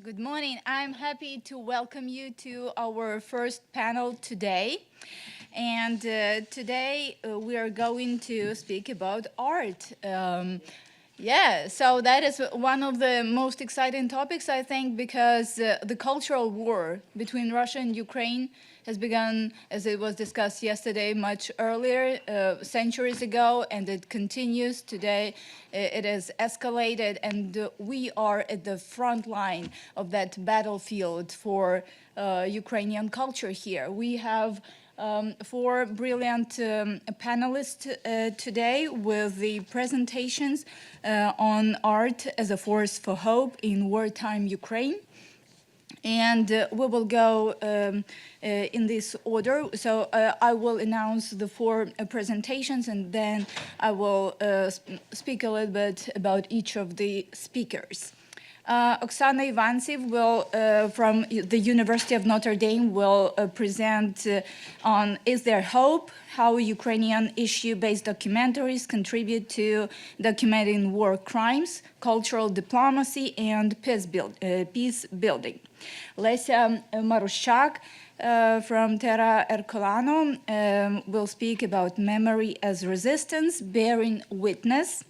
Good morning. I'm happy to welcome you to our first panel today. And today we are going to speak about art. So that is one of the most exciting topics, I think, because the cultural war between Russia and Ukraine has begun, as it was discussed yesterday, much earlier, centuries ago, and it continues today. It has escalated, and we are at the front line of that battlefield for Ukrainian culture here. We have four brilliant panelists today with the presentations on art as a force for hope in wartime Ukraine. And we will go in this order. So I will announce the four presentations, and then I will speak a little bit about each of the speakers. Oksana Ivantsiv will, from the University of Notre Dame, will present on Is There Hope? How Ukrainian issue-based documentaries contribute to documenting war crimes, cultural diplomacy, and peace building. Lesia Maruschak from Terra Ercolano will speak about memory as resistance, bearing witness.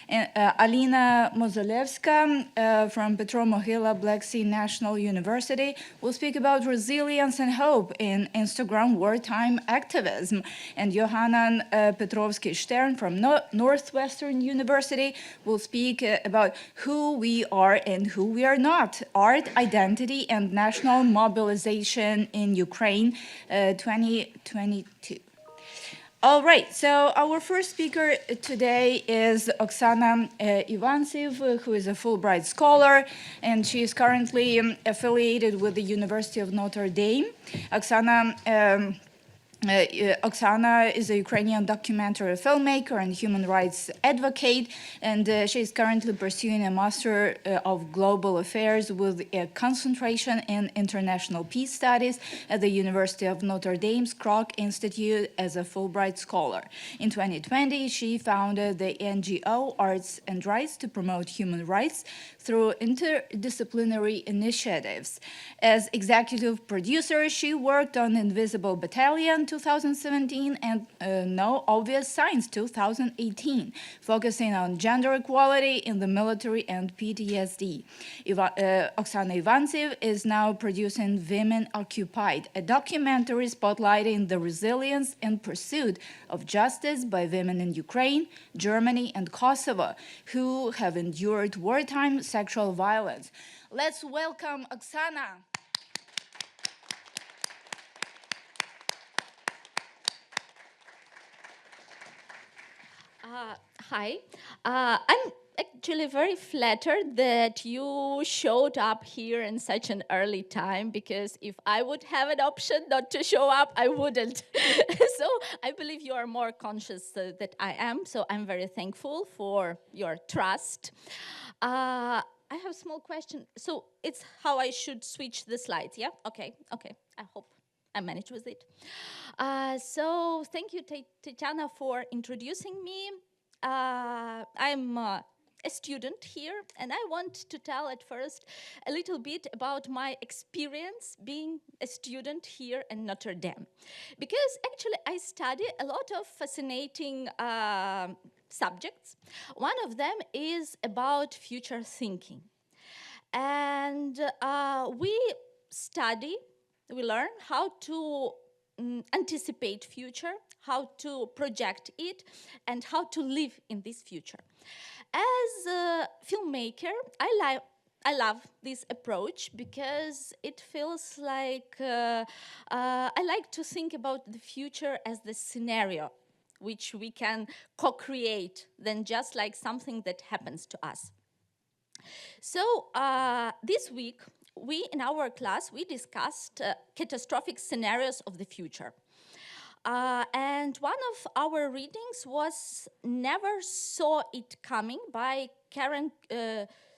Alina Mozolevska from Petro-Mohila Black Sea National University will speak about resilience and hope in Instagram wartime activism. And Yohanan Petrovsky-Shtern from Northwestern University will speak about who we are and who we are not, art, identity, and national mobilization in Ukraine 2022. All right, so our first speaker today is Oksana Ivantsiv, who is a Fulbright scholar, and she is currently affiliated with the University of Notre Dame. Oksana is a Ukrainian documentary filmmaker and human rights advocate, and she is currently pursuing a Master of Global Affairs with a concentration in International Peace Studies at the University of Notre Dame's Kroc Institute as a Fulbright scholar. In 2020, she founded the NGO Arts and Rights to promote human rights through interdisciplinary initiatives. As executive producer, she worked on Invisible Battalion 2017 and No Obvious Signs 2018, focusing on gender equality in the military and PTSD. Oksana Ivantsiv is now producing Women Occupied, a documentary spotlighting the resilience and pursuit of justice by women in Ukraine, Germany, and Kosovo who have endured wartime sexual violence. Let's welcome Oksana. Hi. I'm actually very flattered that you showed up here in such an early time, because if I would have an option not to show up, I wouldn't. So I believe you are more conscious that I am, so I'm very thankful for your trust. I have a small question. So it's how I should switch the slides, yeah? Okay. I hope I managed with it. So thank you, Tetyana, for introducing me. I'm a student here, and I want to tell at first a little bit about my experience being a student here in Notre Dame. Because actually I study a lot of fascinating subjects. One of them is about future thinking. And we learn how to anticipate future, how to project it, and how to live in this future. As a filmmaker, I love this approach because it feels like I like to think about the future as the scenario which we can co-create than just like something that happens to us. So this week, in our class, we discussed catastrophic scenarios of the future. And one of our readings was Never Saw It Coming by Karen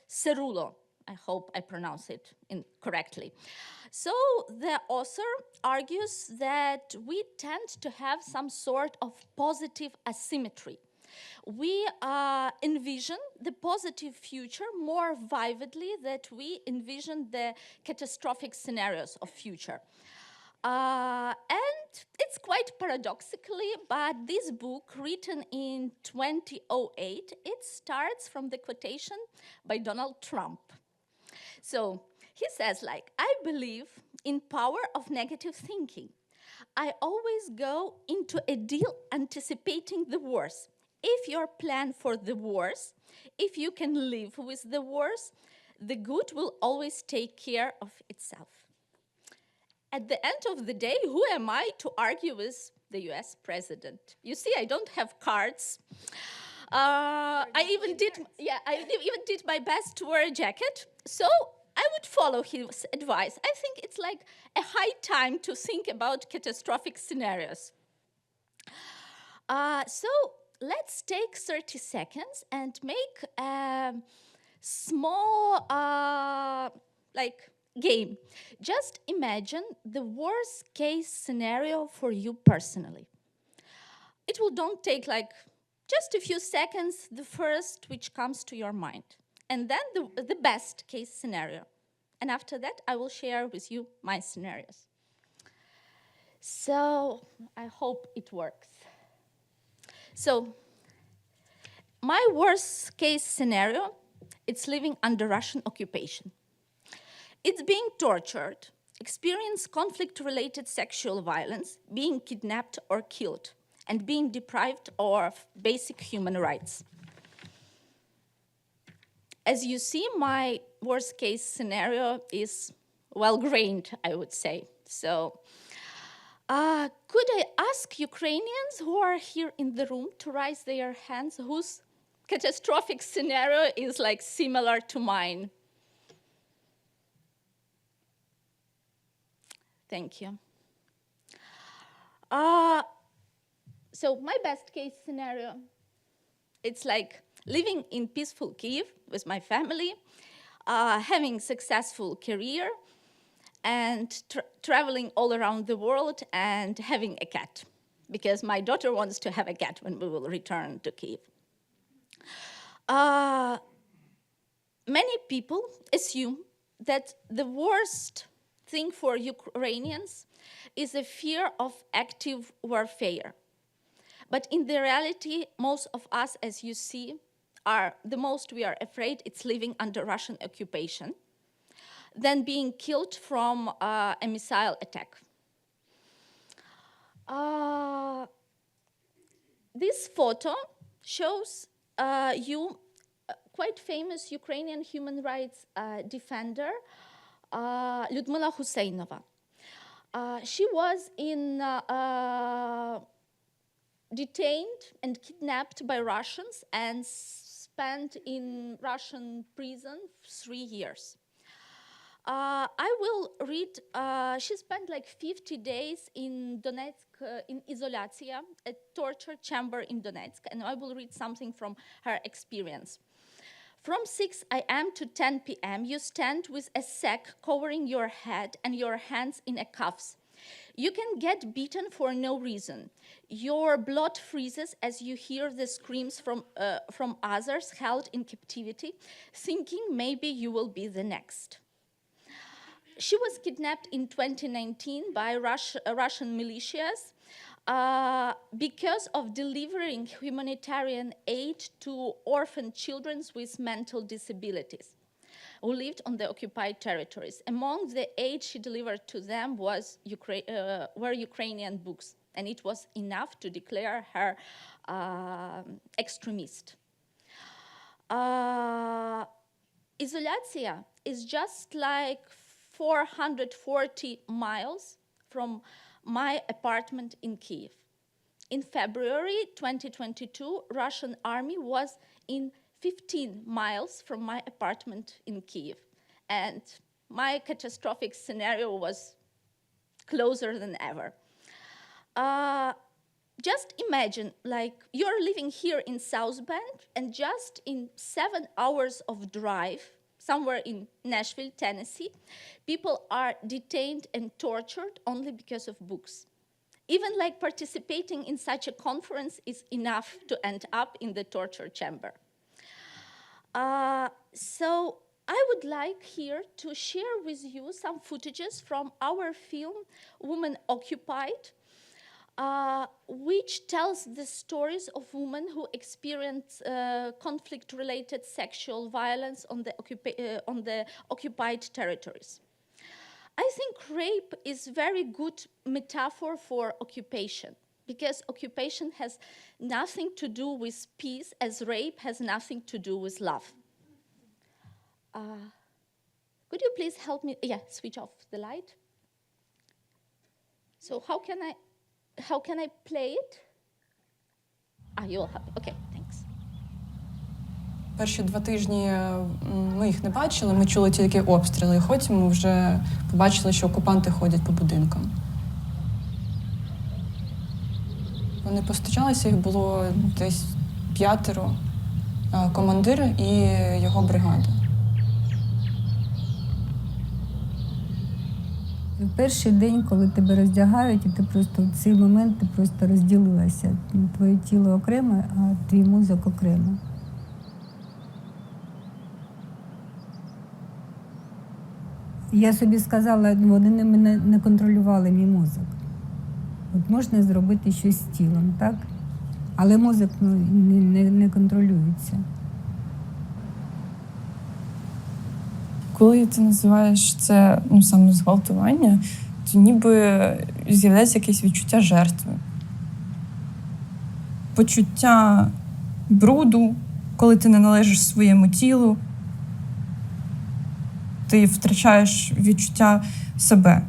Cerullo. I hope I pronounce it correctly. So the author argues that we tend to have some sort of positive asymmetry we envision the positive future more vividly than we envision the catastrophic scenarios of future. And it's quite paradoxically, but this book, written in 2008, it starts from the quotation by Donald Trump. So he says, like, I believe in power of negative thinking. I always go into a deal anticipating the worst. If your plan for the worst, if you can live with the worst, the good will always take care of itself. At the end of the day, who am I to argue with the US president? You see, I don't have cards. I even did my best to wear a jacket. So I would follow his advice. I think it's like a high time to think about catastrophic scenarios. So let's take 30 seconds and make a small game. Just imagine the worst case scenario for you personally. It will don't take like just a few seconds, the first which comes to your mind, and then the best case scenario. And after that, I will share with you my scenarios. So I hope it works. So my worst case scenario, it's living under Russian occupation. It's being tortured, experience conflict-related sexual violence, being kidnapped or killed, and being deprived of basic human rights. As you see, my worst-case scenario is well-grained, I would say. So, could I ask Ukrainians who are here in the room to raise their hands whose catastrophic scenario is like similar to mine? Thank you. So my best case scenario, it's like living in peaceful Kyiv with my family, having successful career, and traveling all around the world and having a cat, because my daughter wants to have a cat when we will return to Kyiv. Many people assume that the worst thing for Ukrainians is a fear of active warfare. But in the reality, most of us, as you see, the most we are afraid it's living under Russian occupation than being killed from a missile attack. This photo shows you quite famous Ukrainian human rights defender, Lyudmila Huseinova. She was detained and kidnapped by Russians and spent in Russian prison 3 years. I will read, she spent like 50 days in Donetsk, in Izolyatsia, a torture chamber in Donetsk, and I will read something from her experience. From 6 a.m. to 10 p.m., you stand with a sack covering your head and your hands in a cuffs. You can get beaten for no reason. Your blood freezes as you hear the screams from others held in captivity, thinking maybe you will be the next. She was kidnapped in 2019 by Russian militias because of delivering humanitarian aid to orphan children with mental disabilities who lived on the occupied territories. Among the aid she delivered to them were Ukrainian books, and it was enough to declare her extremist. Izolyatsia is just like 440 miles from my apartment in Kyiv. In February 2022, Russian army was in 15 miles from my apartment in Kyiv, and my catastrophic scenario was closer than ever. Just imagine, like, you're living here in South Bend, and just in 7 hours of drive, somewhere in Nashville, Tennessee, people are detained and tortured only because of books. even like participating in such a conference is enough to end up in the torture chamber. So I would like here to share with you some footages from our film, Women Occupied, which tells the stories of women who experience conflict-related sexual violence on the occupied territories. I think rape is a very good metaphor for occupation, because occupation has nothing to do with peace, as rape has nothing to do with love. Could you please help me? Yeah, switch off the light. So how can I play it? You will have it. Okay, thanks. Перші 2 тижні ми їх не бачили, ми чули тільки обстріли, і потім ми вже побачили, що окупанти ходять по будинкам. Вони постачалися, їх було десь 5, командир і його бригада. В перший день, коли тебе роздягають, і ти просто в цей момент ти просто розділилася. Твоє тіло окремо, а твій мозок окремо. Я собі сказала, вони мене не контролювали, мій мозок. От можна зробити щось з тілом, так? Але мозок не контролюється. Коли ти називаєш це саме зґвалтування, то ніби з'являється якесь відчуття жертви. Почуття бруду, коли ти не належиш своєму тілу, ти втрачаєш відчуття себе.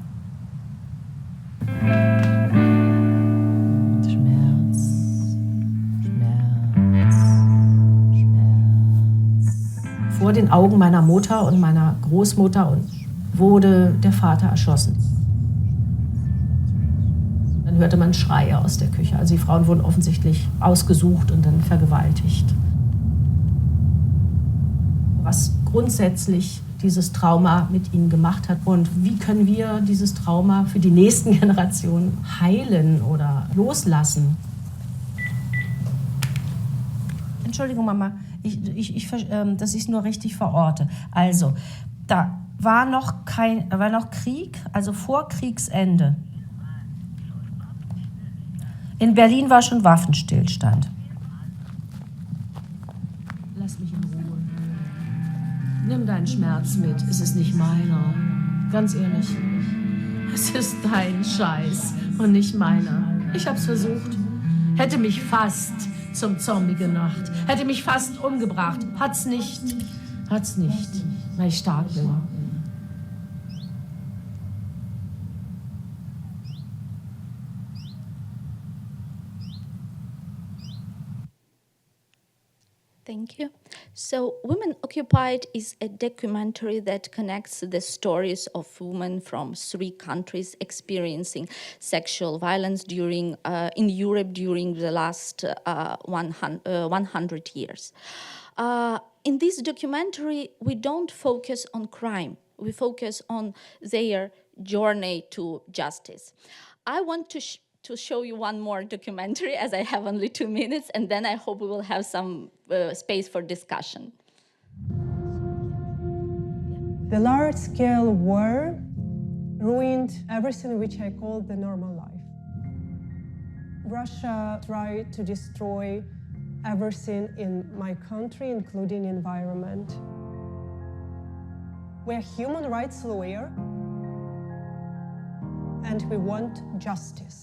Vor den Augen meiner Mutter und meiner Großmutter wurde der Vater erschossen. Dann hörte man Schreie aus der Küche. Also die Frauen wurden offensichtlich ausgesucht und dann vergewaltigt. Was grundsätzlich dieses Trauma mit ihnen gemacht hat und wie können wir dieses Trauma für die nächsten Generationen heilen oder loslassen. Entschuldigung, Mama. Dass ich es nur richtig verorte. Also, da war noch Krieg, also vor Kriegsende. In Berlin war schon Waffenstillstand. Lass mich in Ruhe. Nimm deinen Schmerz mit, es ist nicht meiner. Ganz ehrlich, es ist dein Scheiß und nicht meiner. Ich hab's versucht, hätte mich fast zum Zombie gemacht. Hätte mich fast umgebracht. Hat's nicht, weil ich stark bin. Thank you. So, Women Occupied is a documentary that connects the stories of women from 3 countries experiencing sexual violence in Europe during the last 100 years. In this documentary, we don't focus on crime. We focus on their journey to justice. I want to show you one more documentary, as I have only 2 minutes, and then I hope we will have some space for discussion. The large-scale war ruined everything which I call the normal life. Russia tried to destroy everything in my country, including environment. We're human rights lawyers, and we want justice.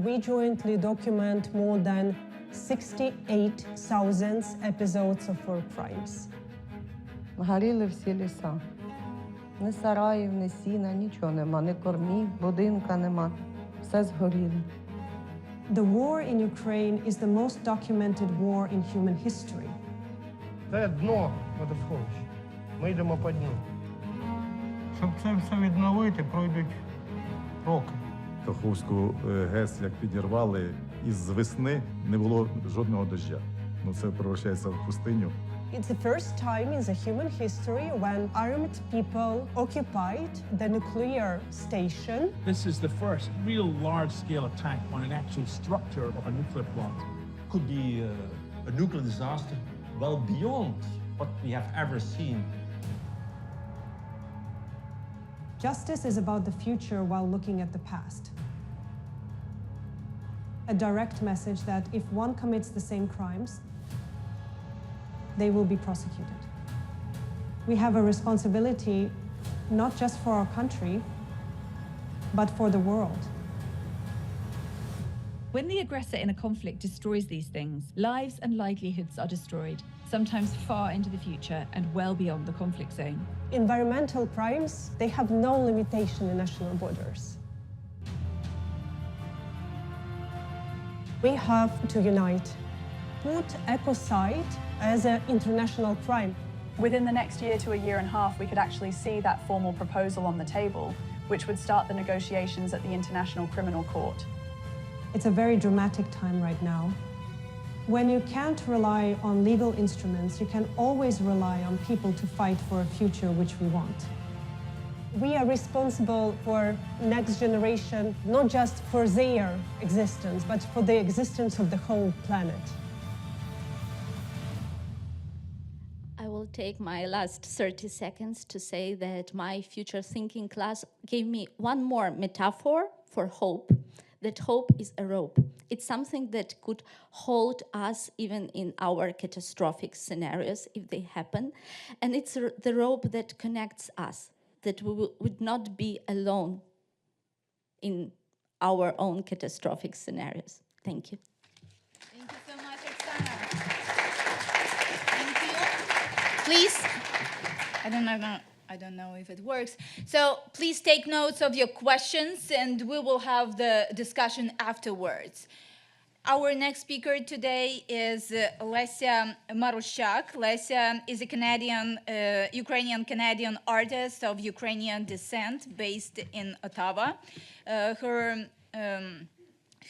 We jointly document more than 68,000 episodes of war crimes. Горіли всі ліса. Ні сараїв, ні сіна, нічого нема, ні кормів, будинка нема. Все згоріло. The war in Ukraine is the most documented war in human history. Це дно водосховища. Ми йдемо по дну. Щоб це все відновити, пройдуть роки. Каховську ГЕС як підірвали, із весни не було жодного дощу. Це превращається в пустиню. It's the first time in the human history when armed people occupied the nuclear station. This is the first real large-scale attack on an actual structure of a nuclear plant. Could be a nuclear disaster well beyond what we have ever seen. Justice is about the future while looking at the past. A direct message that if one commits the same crimes, they will be prosecuted. We have a responsibility not just for our country, but for the world. When the aggressor in a conflict destroys these things, lives and livelihoods are destroyed, sometimes far into the future and well beyond the conflict zone. Environmental crimes, they have no limitation in national borders. We have to unite, put ecocide as an international crime. Within the next year to a year and a half, we could actually see that formal proposal on the table, which would start the negotiations at the International Criminal Court. It's a very dramatic time right now. When you can't rely on legal instruments, you can always rely on people to fight for a future which we want. We are responsible for next generation, not just for their existence, but for the existence of the whole planet. I will take my last 30 seconds to say that my future thinking class gave me one more metaphor for hope, that hope is a rope. It's something that could hold us even in our catastrophic scenarios if they happen. And it's the rope that connects us, that we would not be alone in our own catastrophic scenarios. Thank you. Thank you so much, Oksana. Thank you. Please, I don't know if it works. So please take notes of your questions and we will have the discussion afterwards. Our next speaker today is Lesia Maruschak. Lesia is a Ukrainian-Canadian artist of Ukrainian descent based in Ottawa.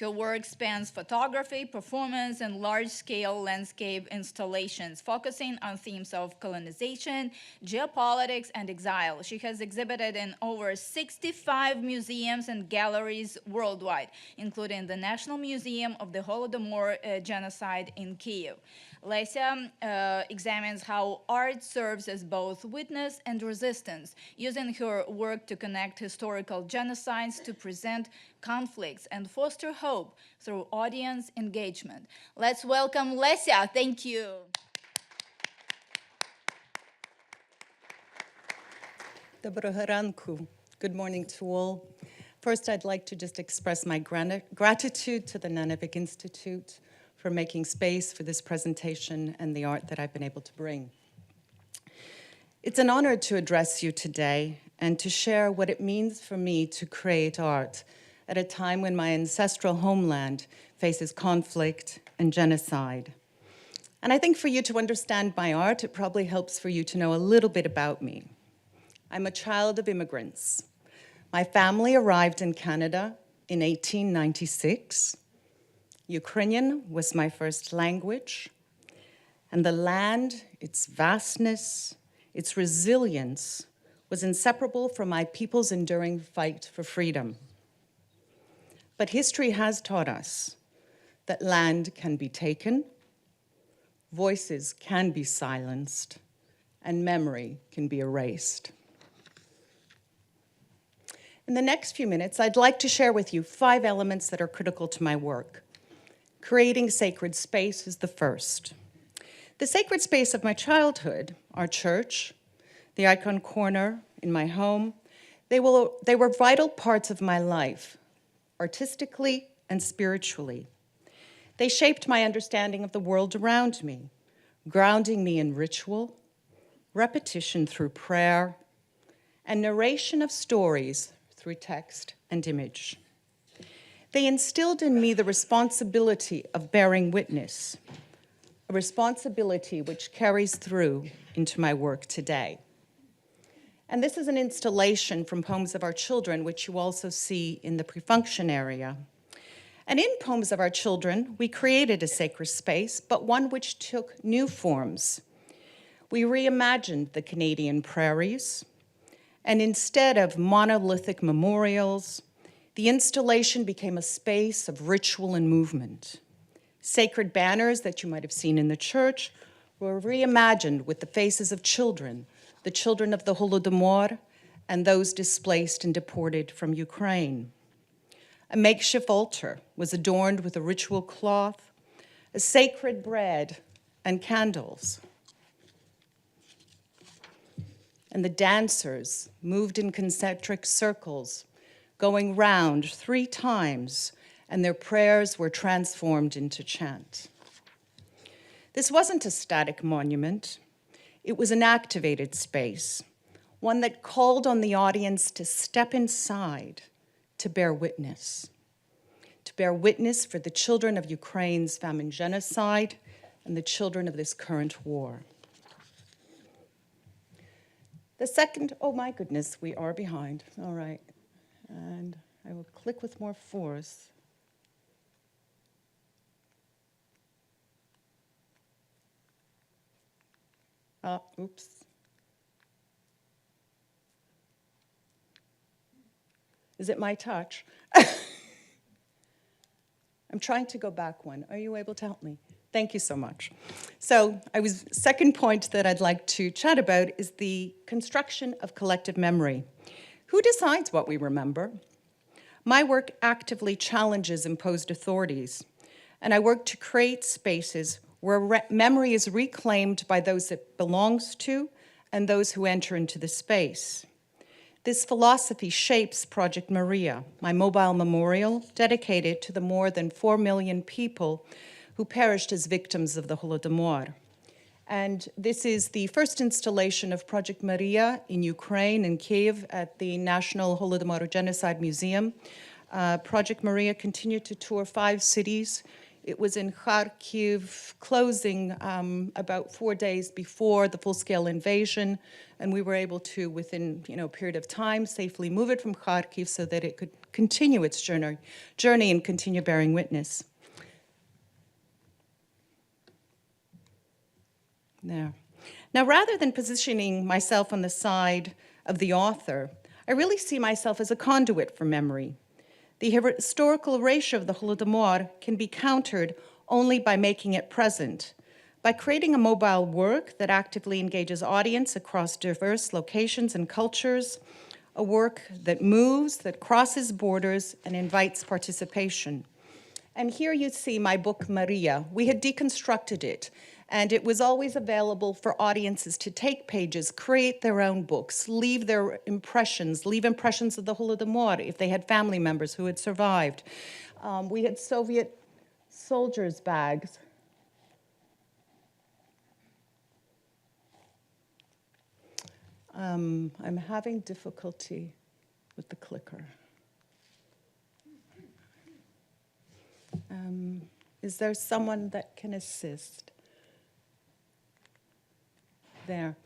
Her work spans photography, performance, and large-scale landscape installations, focusing on themes of colonization, geopolitics, and exile. She has exhibited in over 65 museums and galleries worldwide, including the National Museum of the Holodomor genocide in Kyiv. Lesia examines how art serves as both witness and resistance, using her work to connect historical genocides to present conflicts and foster hope through audience engagement. Let's welcome Lesia. Thank you. Доброго ранку. Good morning to all. First, I'd like to just express my gratitude to the Nanovic Institute for making space for this presentation and the art that I've been able to bring. It's an honor to address you today and to share what it means for me to create art at a time when my ancestral homeland faces conflict and genocide. And I think for you to understand my art, it probably helps for you to know a little bit about me. I'm a child of immigrants. My family arrived in Canada in 1896. Ukrainian was my first language, and the land, its vastness, its resilience was inseparable from my people's enduring fight for freedom. But history has taught us that land can be taken, voices can be silenced, and memory can be erased. In the next few minutes, I'd like to share with you 5 elements that are critical to my work. Creating sacred space is the first. The sacred space of my childhood, our church, the icon corner in my home, they were vital parts of my life, artistically and spiritually. They shaped my understanding of the world around me, grounding me in ritual, repetition through prayer, and narration of stories through text and image. They instilled in me the responsibility of bearing witness, a responsibility which carries through into my work today. And this is an installation from Poems of Our Children, which you also see in the pre-function area. And in Poems of Our Children, we created a sacred space, but one which took new forms. We reimagined the Canadian prairies, and instead of monolithic memorials, the installation became a space of ritual and movement. Sacred banners that you might have seen in the church were reimagined with the faces of children, the children of the Holodomor, and those displaced and deported from Ukraine. A makeshift altar was adorned with a ritual cloth, a sacred bread, and candles. And the dancers moved in concentric circles, going round 3 times, and their prayers were transformed into chant. This wasn't a static monument. It was an activated space, one that called on the audience to step inside, to bear witness for the children of Ukraine's famine genocide and the children of this current war. The second, oh my goodness, we are behind. All right. And I will click with more force. Oops. Is it my touch? I'm trying to go back one. Are you able to help me? Thank you so much. So second point that I'd like to chat about is the construction of collective memory. Who decides what we remember? My work actively challenges imposed authorities, and I work to create spaces where memory is reclaimed by those it belongs to and those who enter into the space. This philosophy shapes Project Maria, my mobile memorial dedicated to the more than 4 million people who perished as victims of the Holodomor. And this is the first installation of Project Maria in Ukraine, in Kyiv, at the National Holodomor Genocide Museum. Project Maria continued to tour 5 cities. It was in Kharkiv, closing about 4 days before the full-scale invasion, and we were able to, within a period of time, safely move it from Kharkiv so that it could continue its journey and continue bearing witness. There. Now, rather than positioning myself on the side of the author, I really see myself as a conduit for memory. The historical erasure of the Holodomor can be countered only by making it present, by creating a mobile work that actively engages audience across diverse locations and cultures, a work that moves, that crosses borders, and invites participation. And here you see my book, Maria. We had deconstructed it, and it was always available for audiences to take pages, create their own books, leave impressions of the Holodomor if they had family members who had survived. We had Soviet soldiers' bags. I'm having difficulty with the clicker. Is there someone that can assist? There.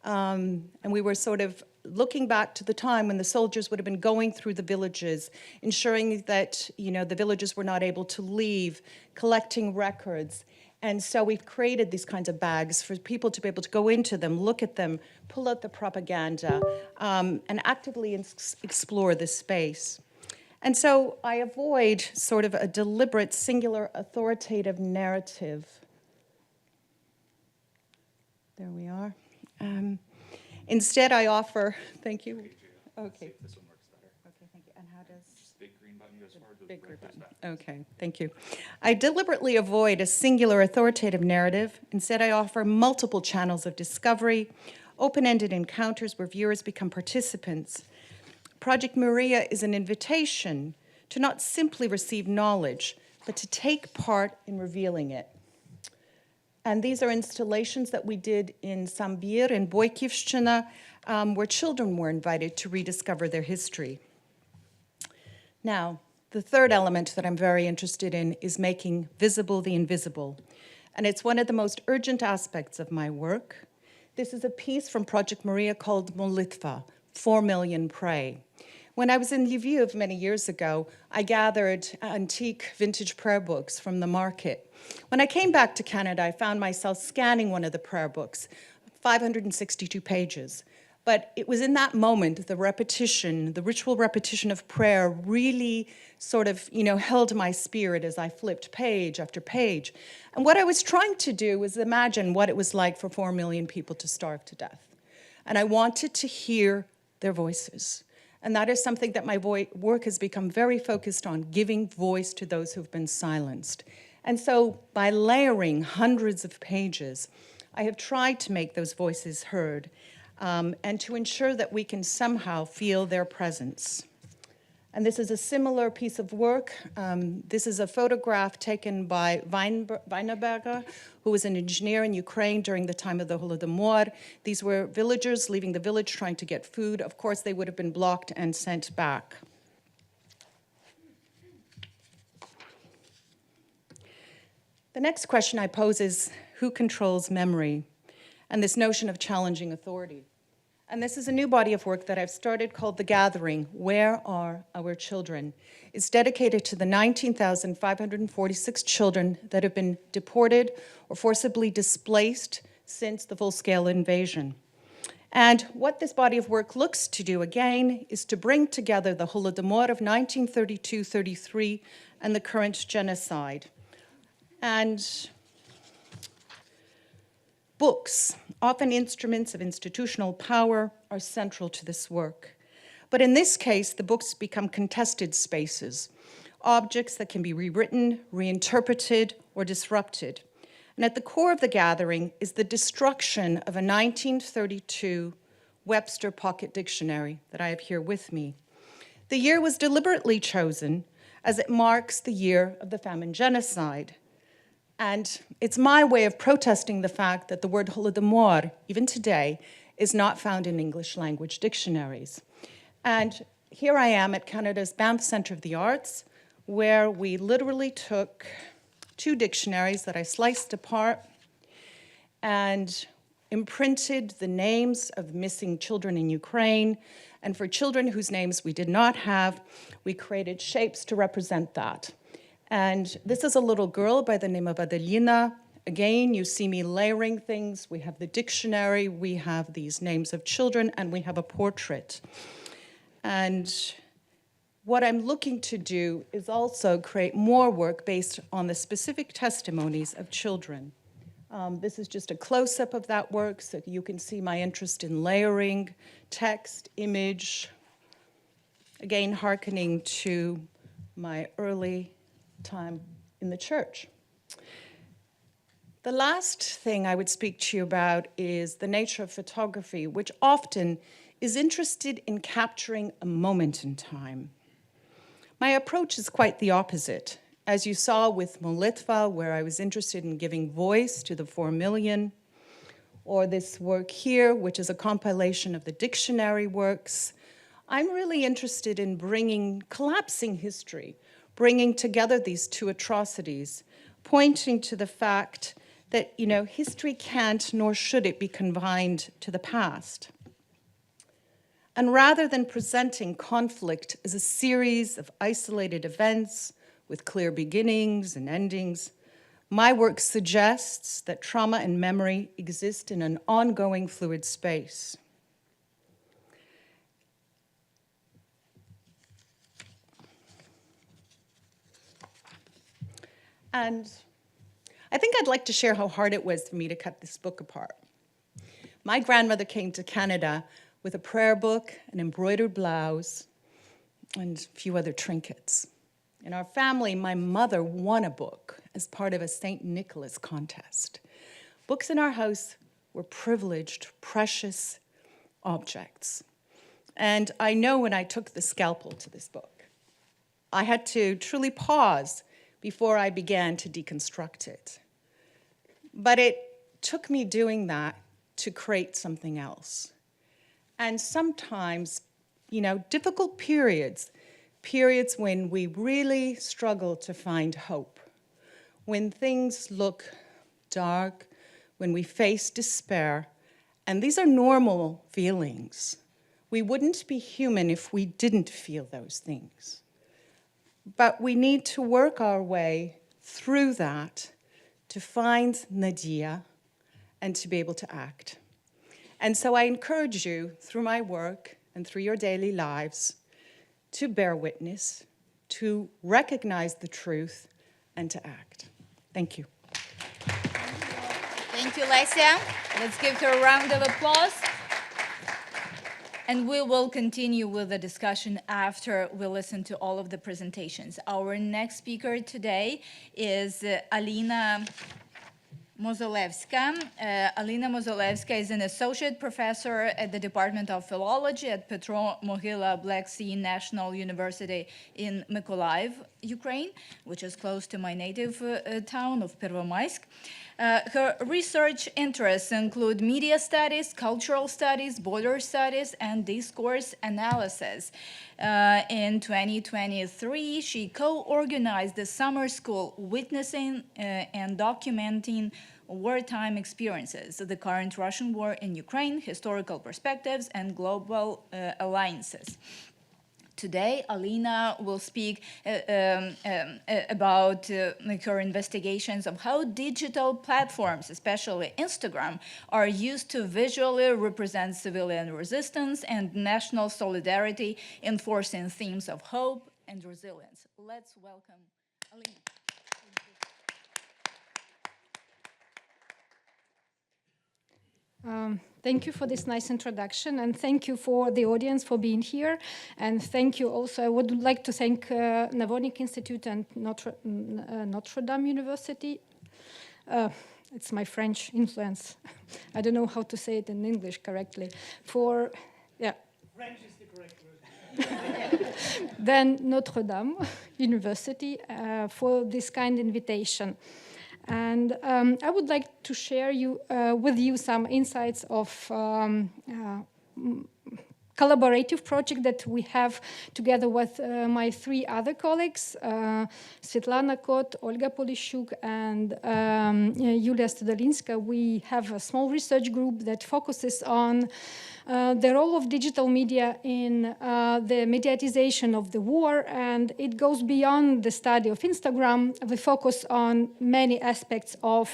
And we were sort of looking back to the time when the soldiers would have been going through the villages, ensuring that, the villages were not able to leave, collecting records. And so we've created these kinds of bags for people to be able to go into them, look at them, pull out the propaganda, and actively explore this space. And so I avoid sort of a deliberate, singular, authoritative narrative. There we are. Instead, I offer, thank you. Okay. This one works better. Okay, thank you. And how does? Just big green button goes forward. Big green button. Okay, thank you. I deliberately avoid a singular authoritative narrative. Instead, I offer multiple channels of discovery, open-ended encounters where viewers become participants. Project Maria is an invitation to not simply receive knowledge, but to take part in revealing it. And these are installations that we did in Sambir, in Boykivshchina, where children were invited to rediscover their history. Now, the third element that I'm very interested in is making visible the invisible. And it's one of the most urgent aspects of my work. This is a piece from Project Maria called Molitva, 4 million pray. When I was in Lviv many years ago, I gathered antique vintage prayer books from the market. When I came back to Canada, I found myself scanning one of the prayer books, 562 pages. But it was in that moment, the repetition, the ritual repetition of prayer really sort of, held my spirit as I flipped page after page. And what I was trying to do was imagine what it was like for 4 million people to starve to death. And I wanted to hear their voices. And that is something that my work has become very focused on, giving voice to those who've been silenced. And so by layering hundreds of pages, I have tried to make those voices heard and to ensure that we can somehow feel their presence. And this is a similar piece of work. This is a photograph taken by VYDNO, who was an engineer in Ukraine during the time of the Holodomor. These were villagers leaving the village trying to get food. Of course, they would have been blocked and sent back. The next question I pose is, who controls memory? And this notion of challenging authority. And this is a new body of work that I've started called The Gathering, Where Are Our Children? It's dedicated to the 19,546 children that have been deported or forcibly displaced since the full-scale invasion. And what this body of work looks to do, again, is to bring together the Holodomor of 1932-33 and the current genocide. And books, often instruments of institutional power, are central to this work. But in this case, the books become contested spaces, objects that can be rewritten, reinterpreted, or disrupted. And at the core of The Gathering is the destruction of a 1932 Webster Pocket Dictionary that I have here with me. The year was deliberately chosen as it marks the year of the famine genocide. And it's my way of protesting the fact that the word Holodomor, even today, is not found in English language dictionaries. And here I am at Canada's Banff Centre of the Arts, where we literally took 2 dictionaries that I sliced apart and imprinted the names of missing children in Ukraine. And for children whose names we did not have, we created shapes to represent that. And this is a little girl by the name of Adelina. Again, you see me layering things. We have the dictionary, we have these names of children, and we have a portrait. And what I'm looking to do is also create more work based on the specific testimonies of children. This is just a close-up of that work, so you can see my interest in layering, text, image, again, hearkening to my early time in the church. The last thing I would speak to you about is the nature of photography, which often is interested in capturing a moment in time. My approach is quite the opposite. As you saw with Molitva, where I was interested in giving voice to the 4 million, or this work here, which is a compilation of the dictionary works, I'm really interested in collapsing history, bringing together these 2 atrocities, pointing to the fact that, history can't nor should it be confined to the past. And rather than presenting conflict as a series of isolated events with clear beginnings and endings, my work suggests that trauma and memory exist in an ongoing fluid space. And I think I'd like to share how hard it was for me to cut this book apart. My grandmother came to Canada with a prayer book, an embroidered blouse, and a few other trinkets. In our family, my mother won a book as part of a St. Nicholas contest. Books in our house were privileged, precious objects. And I know when I took the scalpel to this book, I had to truly pause before I began to deconstruct it. But it took me doing that to create something else. And sometimes, difficult periods when we really struggle to find hope, when things look dark, when we face despair, and these are normal feelings. We wouldn't be human if we didn't feel those things. But we need to work our way through that to find Nadia and to be able to act. And so I encourage you, through my work and through your daily lives, to bear witness, to recognize the truth, and to act. Thank you. Thank you, Lesia. Let's give her a round of applause. And we will continue with the discussion after we listen to all of the presentations. Our next speaker today is Alina Mozolevska. Alina Mozolevska is an associate professor at the Department of Philology at Petro-Mohyla Black Sea National University in Mykolaiv, Ukraine, which is close to my native town of Pervomaisk. Her research interests include media studies, cultural studies, border studies, and discourse analysis. In 2023, she co-organized the summer school Witnessing and Documenting Wartime Experiences, the current Russian war in Ukraine, historical perspectives, and global alliances. Today, Alina will speak about her investigations of how digital platforms, especially Instagram, are used to visually represent civilian resistance and national solidarity, enforcing themes of hope and resilience. Let's welcome Alina. Thank you for this nice introduction, and thank you for the audience for being here. And thank you also, I would like to thank Navonik Institute and Notre Dame University. It's my French influence. I don't know how to say it in English correctly. French is the correct word. Then Notre Dame University for this kind invitation. And I would like to share with you some insights of collaborative project that we have together with my three other colleagues, Svetlana Kot, Olga Polishuk, and Yulia Stodolinska. We have a small research group that focuses on the role of digital media in the mediatization of the war, and it goes beyond the study of Instagram. We focus on many aspects of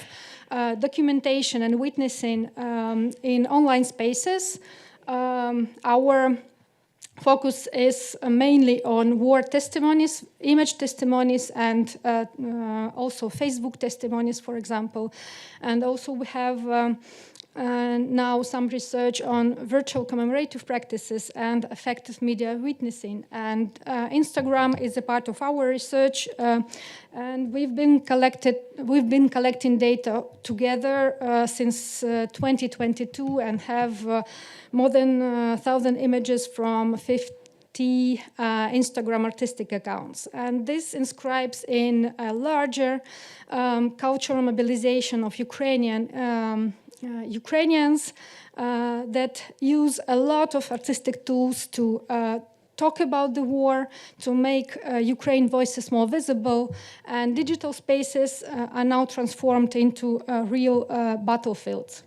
documentation and witnessing in online spaces. Our focus is mainly on war testimonies, image testimonies, and also Facebook testimonies, for example. And also we have now some research on virtual commemorative practices and effective media witnessing. And Instagram is a part of our research, and we've been collecting data together since 2022 and have more than 1,000 images from 50 Instagram artistic accounts. And this inscribes in a larger cultural mobilization of Ukrainians that use a lot of artistic tools to talk about the war, to make Ukraine voices more visible, and digital spaces are now transformed into real battlefields.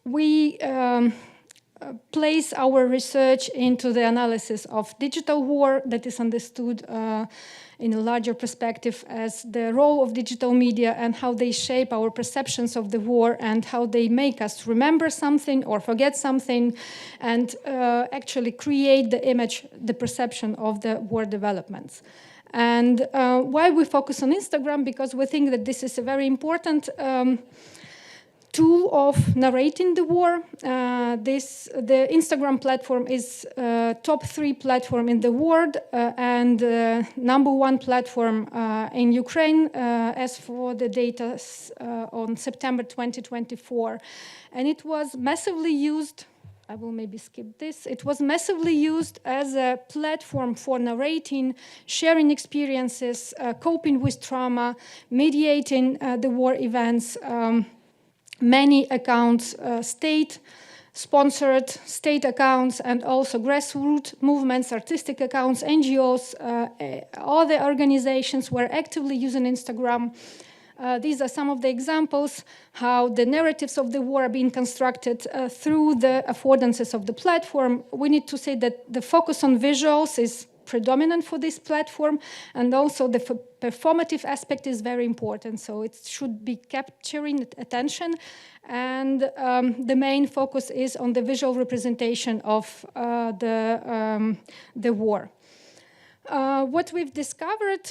We place our research into the analysis of digital war that is understood in a larger perspective as the role of digital media and how they shape our perceptions of the war and how they make us remember something or forget something and actually create the image, the perception of the war developments. And why we focus on Instagram? Because we think that this is a very important tool of narrating the war. The Instagram platform is top 3 platform in the world and #1 platform in Ukraine as for the data on September 2024. And it was massively used, I will maybe skip this, it was massively used as a platform for narrating, sharing experiences, coping with trauma, mediating the war events. Many accounts, state-sponsored state accounts, and also grassroots movements, artistic accounts, NGOs, all the organizations were actively using Instagram. These are some of the examples how the narratives of the war are being constructed through the affordances of the platform. We need to say that the focus on visuals is predominant for this platform, and also the performative aspect is very important. So it should be capturing attention, and the main focus is on the visual representation of the war. What we've discovered,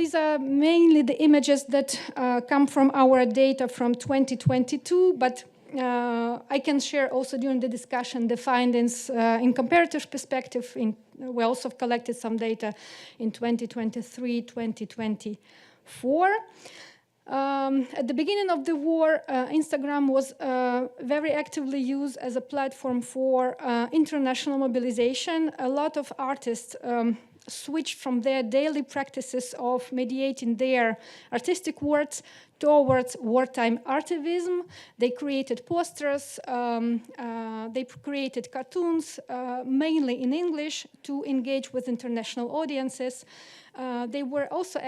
these are mainly the images that come from our data from 2022, but I can share also during the discussion the findings in comparative perspective. We also collected some data in 2023, 2024. At the beginning of the war, Instagram was very actively used as a platform for international mobilization. A lot of artists switched from their daily practices of mediating their artistic works towards wartime activism. They created posters, they created cartoons, mainly in English, to engage with international audiences. They were also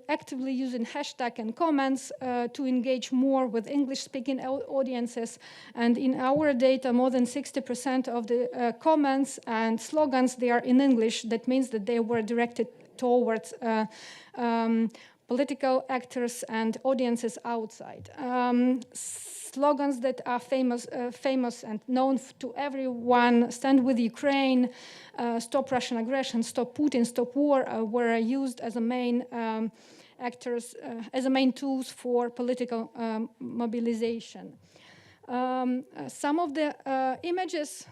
actively using hashtag and comments to engage more with English-speaking audiences. And in our data, more than 60% of the comments and slogans, they are in English. That means that they were directed towards political actors and audiences outside. Slogans that are famous and known to everyone: stand with Ukraine, stop Russian aggression, stop Putin, stop war, were used as a main as a main tools for political mobilization. Some of the images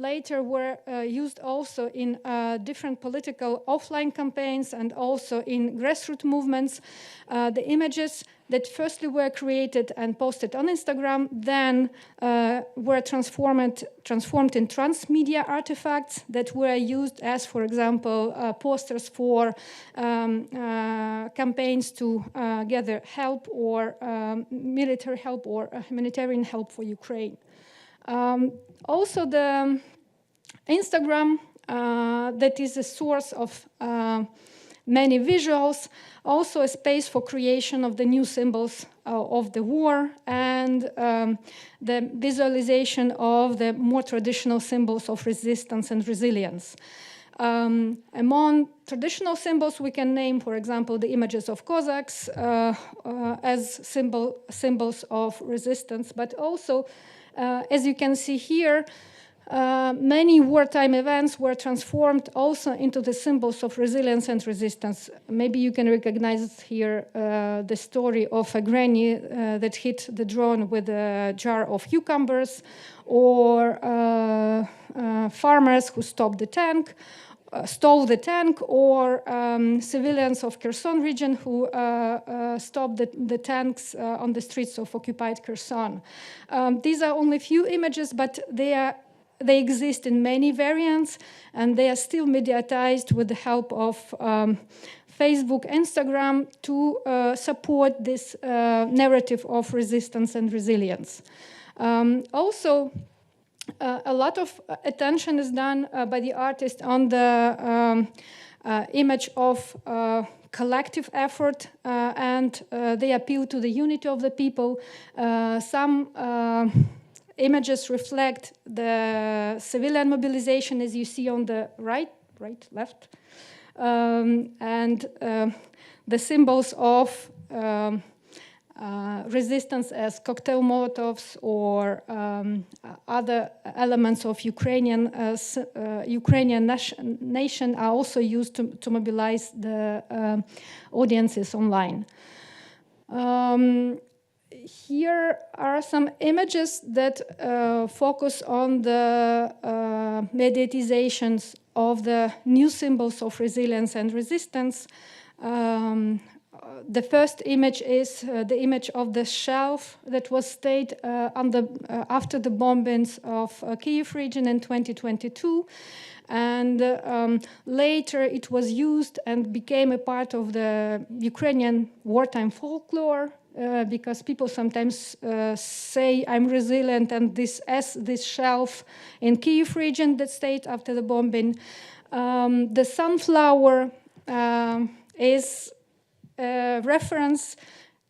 later were used also in different political offline campaigns and also in grassroots movements. The images that firstly were created and posted on Instagram then were transformed in transmedia artifacts that were used as, for example, posters for campaigns to gather help or military help or humanitarian help for Ukraine. Also, the Instagram, that is a source of many visuals, also a space for creation of the new symbols of the war and the visualization of the more traditional symbols of resistance and resilience. Among traditional symbols, we can name, for example, the images of Cossacks as symbols of resistance, but also, as you can see here, many wartime events were transformed also into the symbols of resilience and resistance. Maybe you can recognize here the story of a granny that hit the drone with a jar of cucumbers, or farmers who stole the tank, or civilians of Kherson region who stopped the tanks on the streets of occupied Kherson. These are only few images, but they exist in many variants, and they are still mediatized with the help of Facebook, Instagram, to support this narrative of resistance and resilience. Also, a lot of attention is done by the artist on the image of collective effort, and they appeal to the unity of the people. Some images reflect the civilian mobilization, as you see on the left, and the symbols of resistance as cocktail molotovs or other elements of Ukrainian nation are also used to mobilize the audiences online. Here are some images that focus on the mediatizations of the new symbols of resilience and resistance. The first image is the image of the shelf that was stayed after the bombings of Kyiv region in 2022. And later it was used and became a part of the Ukrainian wartime folklore, because people sometimes say, I'm resilient, and this shelf in Kyiv region that stayed after the bombing. The sunflower is a reference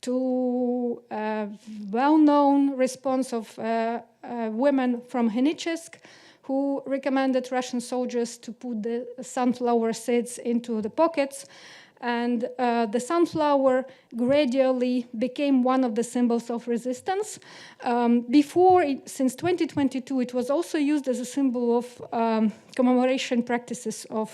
to a well-known response of women from Henichesk who recommended Russian soldiers to put the sunflower seeds into the pockets. And the sunflower gradually became one of the symbols of resistance. Since 2022, it was also used as a symbol of commemoration practices of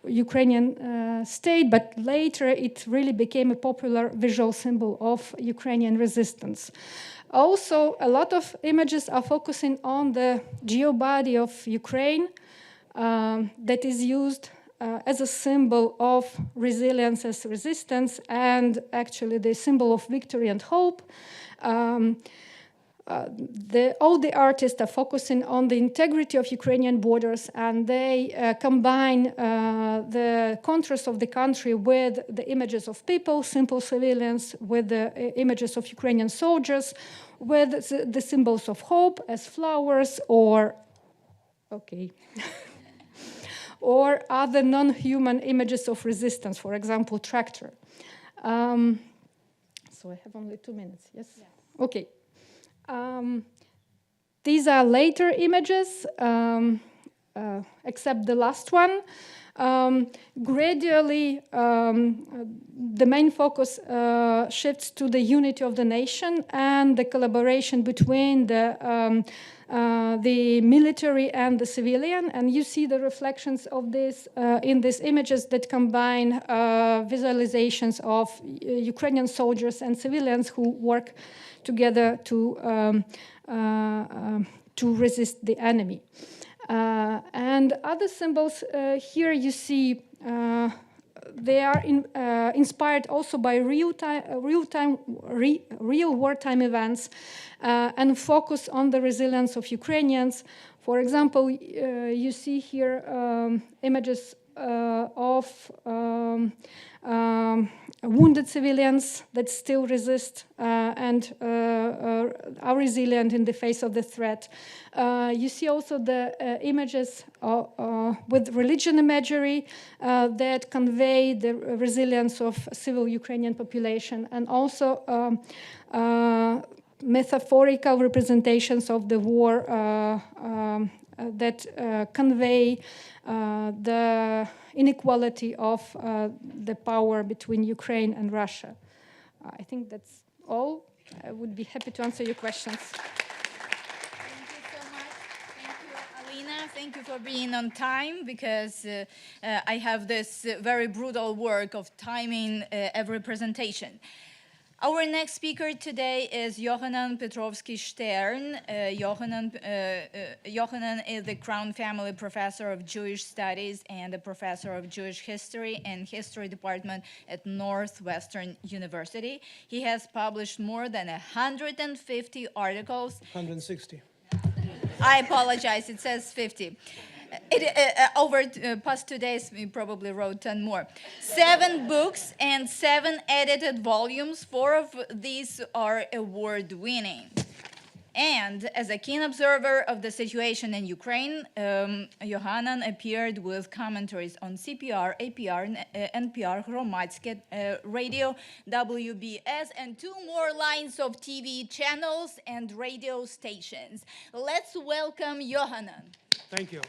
Ukrainian state, but later it really became a popular visual symbol of Ukrainian resistance. Also, a lot of images are focusing on the geobody of Ukraine that is used as a symbol of resilience as resistance, and actually the symbol of victory and hope. All the artists are focusing on the integrity of Ukrainian borders, and they combine the contrast of the country with the images of people, simple civilians, with the images of Ukrainian soldiers, with the symbols of hope as flowers or, or other non-human images of resistance, for example, tractor. So I have only 2 minutes, yes? Yeah. Okay. These are later images, except the last one. Gradually, the main focus shifts to the unity of the nation and the collaboration between the military and the civilian. And you see the reflections of this in these images that combine visualizations of Ukrainian soldiers and civilians who work together to resist the enemy. And other symbols here you see they are inspired also by real wartime events and focus on the resilience of Ukrainians. For example, you see here images of wounded civilians that still resist and are resilient in the face of the threat. You see also the images with religion imagery that convey the resilience of civil Ukrainian population, and also metaphorical representations of the war that convey the inequality of the power between Ukraine and Russia. I think that's all. I would be happy to answer your questions. Thank you so much. Thank you, Alina. Thank you for being on time, because I have this very brutal work of timing every presentation. Our next speaker today is Yohanan Petrovsky-Shtern. Yohanan is the Crown Family Professor of Jewish Studies and a Professor of Jewish History and History Department at Northwestern University. He has published more than 150 articles. 160. I apologize, it says 50. Over past 2 days, we probably wrote 10 more. 7 books and 7 edited volumes. 4 of these are award-winning. And as a keen observer of the situation in Ukraine, Yohanan appeared with commentaries on CPR, APR, NPR, Hromadske Radio, WBS, and 2 more lines of TV channels and radio stations. Let's welcome Yohanan. Thank you.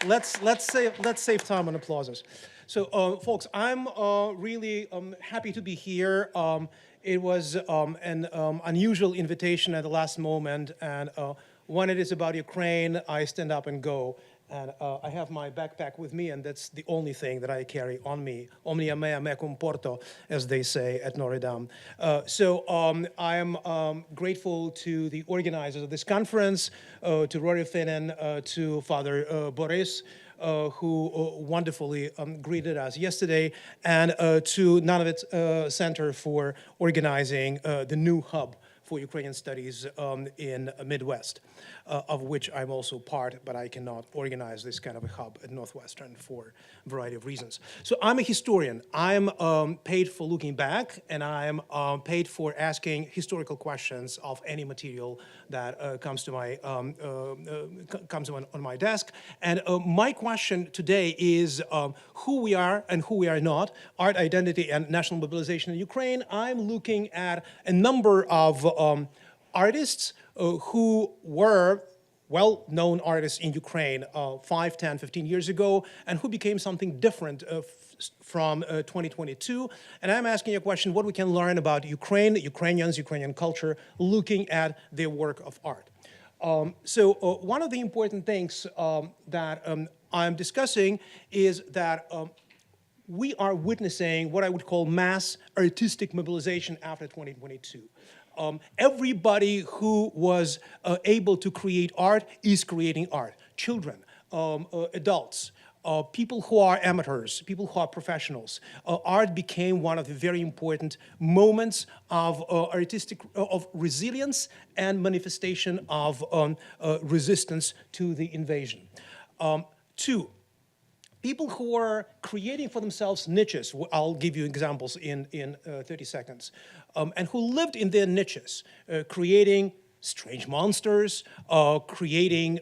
Let's save time on applauses. So, folks, I'm really happy to be here. It was an unusual invitation at the last moment, and when it is about Ukraine, I stand up and go. And I have my backpack with me, and that's the only thing that I carry on me. Omnia mea mecum porto, as they say at Notre Dame. So I am grateful to the organizers of this conference, to Rory Finnan, to Father Boris, who wonderfully greeted us yesterday, and to Nanovic Center for organizing the new hub for Ukrainian studies in Midwest, of which I'm also part, but I cannot organize this kind of a hub at Northwestern for a variety of reasons. So I'm a historian. I'm paid for looking back, and I'm paid for asking historical questions of any material that comes to my on my desk. And my question today is who we are and who we are not, art, identity, and national mobilization in Ukraine. I'm looking at a number of artists who were well-known artists in Ukraine 5, 10, 15 years ago, and who became something different from 2022. And I'm asking you a question, what we can learn about Ukraine, Ukrainians, Ukrainian culture, looking at their work of art. So one of the important things that I'm discussing is that we are witnessing what I would call mass artistic mobilization after 2022. Everybody who was able to create art is creating art. Children, adults, people who are amateurs, people who are professionals. Art became one of the very important moments of of resilience and manifestation of resistance to the invasion. Two, people who are creating for themselves niches, I'll give you examples in 30 seconds, and who lived in their niches, creating strange monsters, creating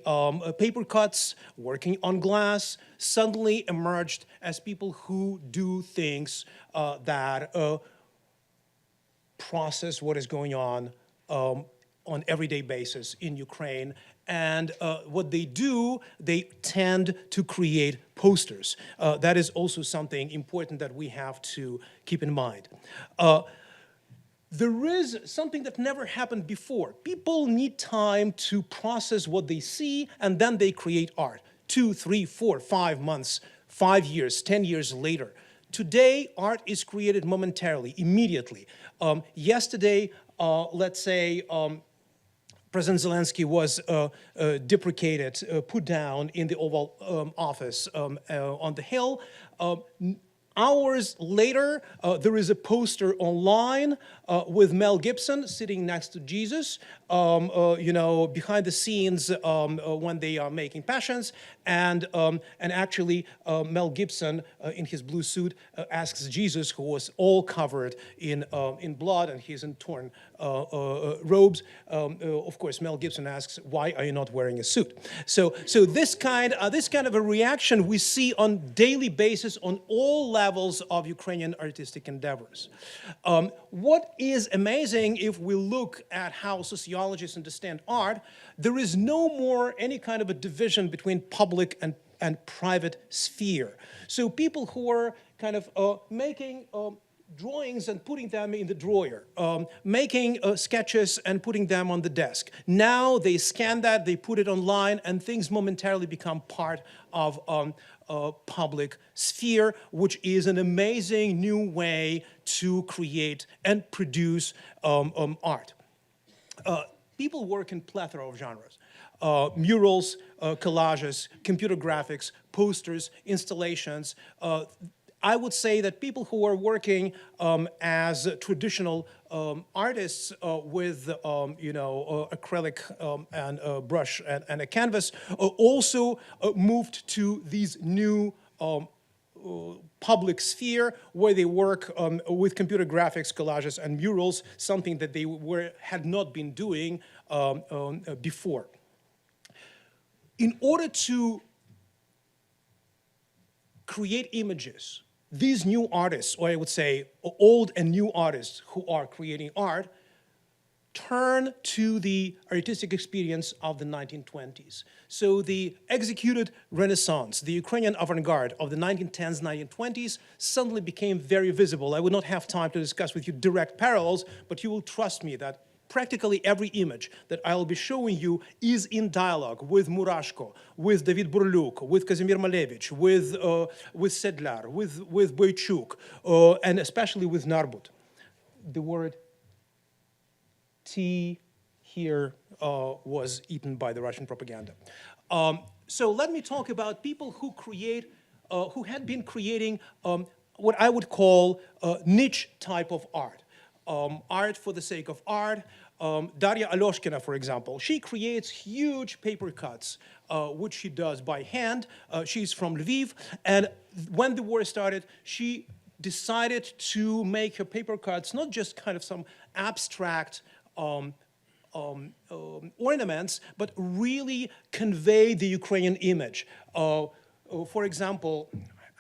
paper cuts, working on glass, suddenly emerged as people who do things that process what is going on everyday basis in Ukraine. And what they do, they tend to create posters. That is also something important that we have to keep in mind. There is something that never happened before. People need time to process what they see, and then they create art. 2, 3, 4, 5 months, 5 years, 10 years later. Today, art is created momentarily, immediately. Yesterday, let's say, President Zelensky was deprecated, put down in the Oval Office on the Hill. Hours later, there is a poster online with Mel Gibson sitting next to Jesus, you know, behind the scenes when they are making Passions, and actually Mel Gibson in his blue suit asks Jesus, who was all covered in blood and he's in torn robes. Of course, Mel Gibson asks, "Why are you not wearing a suit?" So this kind of a reaction we see on daily basis on all levels of Ukrainian artistic endeavors. What is amazing, if we look at how sociologists understand art, there is no more any kind of a division between public and private sphere. So people who are kind of making drawings and putting them in the drawer, making sketches and putting them on the desk. Now they scan that, they put it online, and things momentarily become part of public sphere, which is an amazing new way to create and produce art. People work in plethora of genres. Murals, collages, computer graphics, posters, installations. I would say that people who are working as traditional artists with, you know, acrylic and brush and a canvas also moved to these new public sphere where they work with computer graphics, collages, and murals, something that they had not been doing before. In order to create images, these new artists, or I would say old and new artists who are creating art, turn to the artistic experience of the 1920s. So the executed Renaissance, the Ukrainian avant-garde of the 1910s, 1920s suddenly became very visible. I would not have time to discuss with you direct parallels, but you will trust me that practically every image that I'll be showing you is in dialogue with Maruschak, with David Burlyuk, with Kazimir Malevich, with Sedlar, with Boychuk, and especially with Narbut. The word T here was eaten by the Russian propaganda. So let me talk about people who create, who had been creating what I would call niche type of art. Art for the sake of art. Daria Aloshkina, for example, she creates huge paper cuts, which she does by hand. She's from Lviv, and when the war started, she decided to make her paper cuts not just kind of some abstract ornaments, but really convey the Ukrainian image. For example,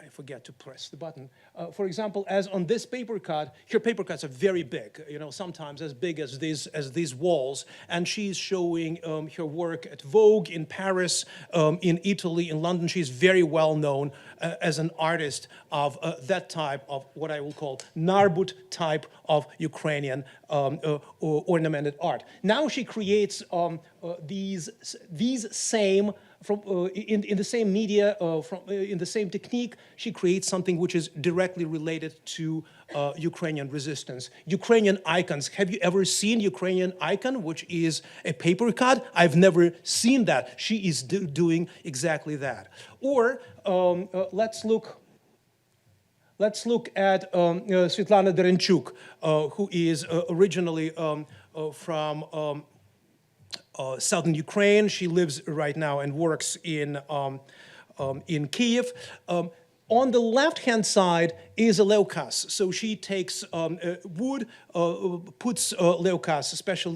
I forget to press the button. For example, as on this paper cut, her paper cuts are very big, sometimes as big as these walls, and she's showing her work at Vogue in Paris, in Italy, in London. She's very well known as an artist of that type of what I will call Narbut type of Ukrainian ornamented art. Now she creates these same in the same media, in the same technique, she creates something which is directly related to Ukrainian resistance. Ukrainian icons. Have you ever seen Ukrainian icon, which is a paper cut? I've never seen that. She is doing exactly that. Or let's look at Svetlana Derenchuk, who is originally from southern Ukraine. She lives right now and works in Kyiv. On the left-hand side is a leukas. So she takes wood, puts leukas, a special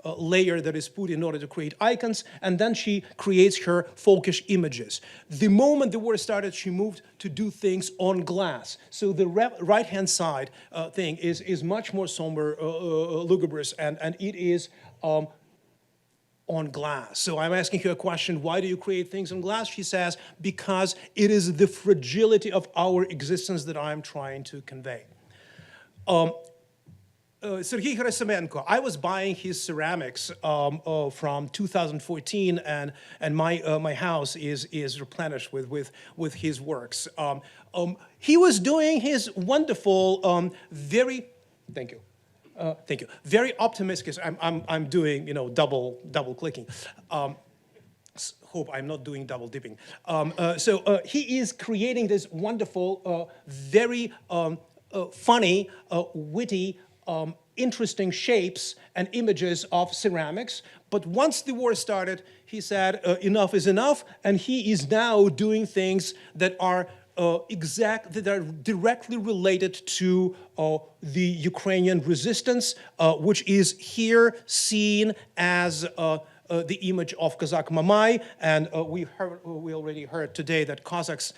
layer that is put in order to create icons, and then she creates her folkish images. The moment the war started, she moved to do things on glass. So the right-hand side thing is much more somber, lugubrious, and it is on glass. So I'm asking her a question, why do you create things on glass? She says, because it is the fragility of our existence that I'm trying to convey. Sergei Gerasimenko, I was buying his ceramics from 2014, and my house is replenished with his works. He was doing his wonderful, thank you. Thank you. Very optimistic. I'm doing double clicking. Hope I'm not doing double dipping. So he is creating this wonderful, very funny, witty, interesting shapes and images of ceramics. But once the war started, he said enough is enough, and he is now doing things that are that are directly related to the Ukrainian resistance, which is here seen as the image of Kazakh Mamai, and we already heard today that Cossacks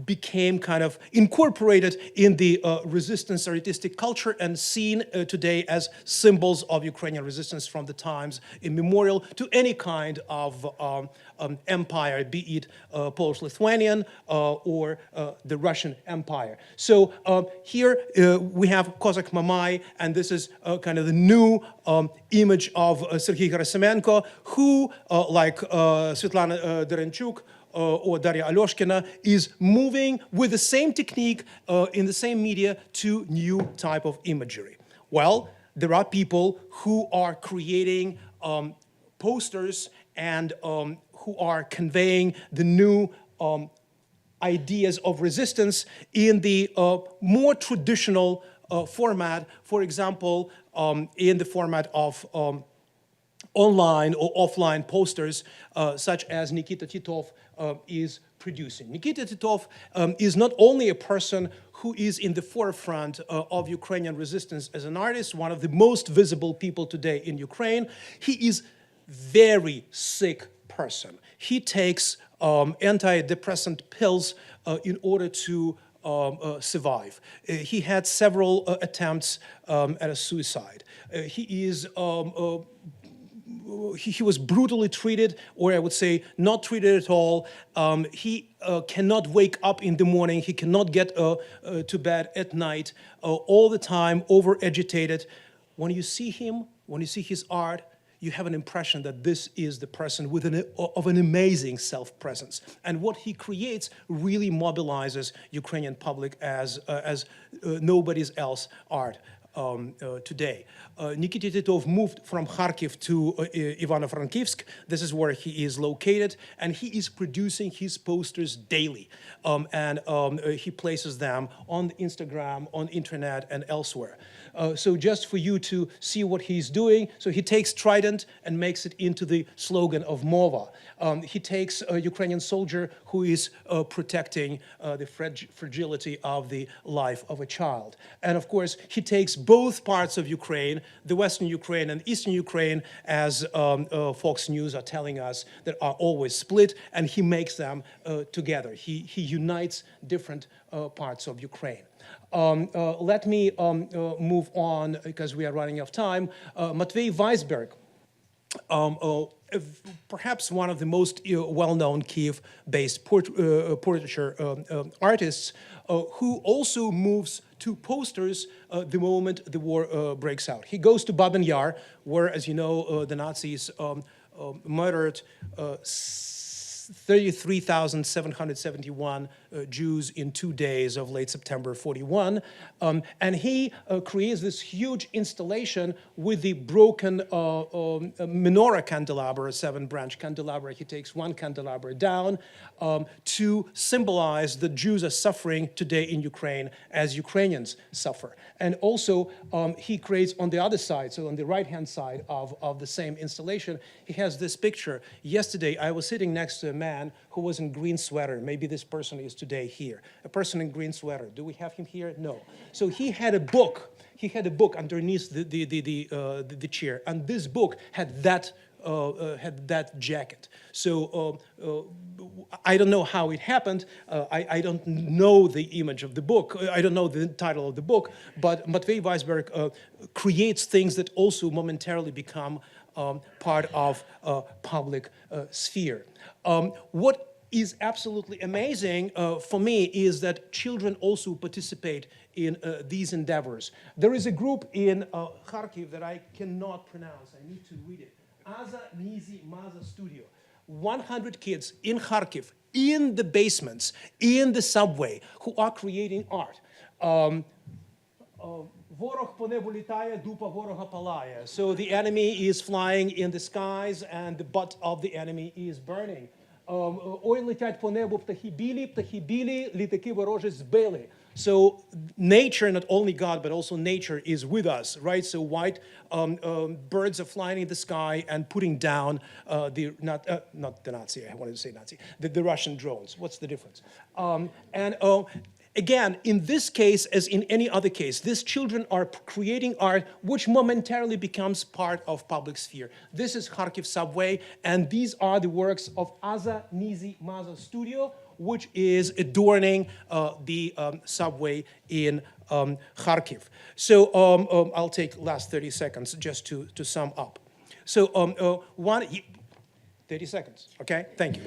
became kind of incorporated in the resistance artistic culture and seen today as symbols of Ukrainian resistance from the times immemorial to any kind of empire, be it Polish-Lithuanian or the Russian Empire. So here we have Cossack Mamai, and this is kind of the new image of Sergei Gerasimenko, who, like Svetlana Derenchuk or Daria Alyoshkina, is moving with the same technique in the same media to new type of imagery. Well, there are people who are creating posters and who are conveying the new ideas of resistance in the more traditional format, for example, in the format of online or offline posters, such as Nikita Titov is producing. Nikita Titov is not only a person who is in the forefront of Ukrainian resistance as an artist, one of the most visible people today in Ukraine. He is very sick person. He takes antidepressant pills in order to survive. He had several attempts at a suicide. He was brutally treated, or I would say not treated at all. He cannot wake up in the morning. He cannot get to bed at night, all the time, over-agitated. When you see him, when you see his art, you have an impression that this is the person with of an amazing self-presence. And what he creates really mobilizes Ukrainian public as nobody's else art today. Nikita Titov moved from Kharkiv to Ivano-Frankivsk. This is where he is located, and he is producing his posters daily. And he places them on Instagram, on internet, and elsewhere. So just for you to see what he's doing, so he takes Trident and makes it into the slogan of Mova. He takes a Ukrainian soldier who is protecting the fragility of the life of a child. And of course, he takes both parts of Ukraine, the Western Ukraine and Eastern Ukraine, as Fox News are telling us, that are always split, and he makes them together. He unites different parts of Ukraine. Let me move on, because we are running out of time. Matvey Weisberg, perhaps one of the most well-known Kiev-based portraiture artists, who also moves to posters the moment the war breaks out. He goes to Babin Yar, where, as you know, the Nazis murdered 33,771 Jews in 2 days of late September 41. And he creates this huge installation with the broken menorah candelabra, a 7-branch candelabra. He takes one candelabra down to symbolize that Jews are suffering today in Ukraine as Ukrainians suffer. And also, he creates on the other side, so on the right-hand side of the same installation, he has this picture. Yesterday, I was sitting next to a man who was in green sweater. Maybe this person is today here. A person in green sweater. Do we have him here? No. So he had a book. He had a book underneath the chair, and this book had that jacket. So I don't know how it happened. I don't know the image of the book. I don't know the title of the book. But Matvey Weisberg creates things that also momentarily become part of public sphere. What is absolutely amazing for me is that children also participate in these endeavors. There is a group in Kharkiv that I cannot pronounce. I need to read it. Aza Nizi Maza Studio. 100 kids in Kharkiv, in the basements, in the subway, who are creating art. Ворог по небу літає, дупа ворога палає. So the enemy is flying in the skies and the butt of the enemy is burning. Ой, летять по небу птахи білі, літаки ворожі збили. So nature, not only God, but also nature is with us, right? So white birds are flying in the sky and putting down not the Nazi, I wanted to say Nazi, the Russian drones. What's the difference? Again, in this case, as in any other case, these children are creating art which momentarily becomes part of public sphere. This is Kharkiv subway, and these are the works of Aza Nizi Maza Studio, which is adorning the subway in Kharkiv. So I'll take last 30 seconds just to sum up. So 30 seconds, okay? Thank you.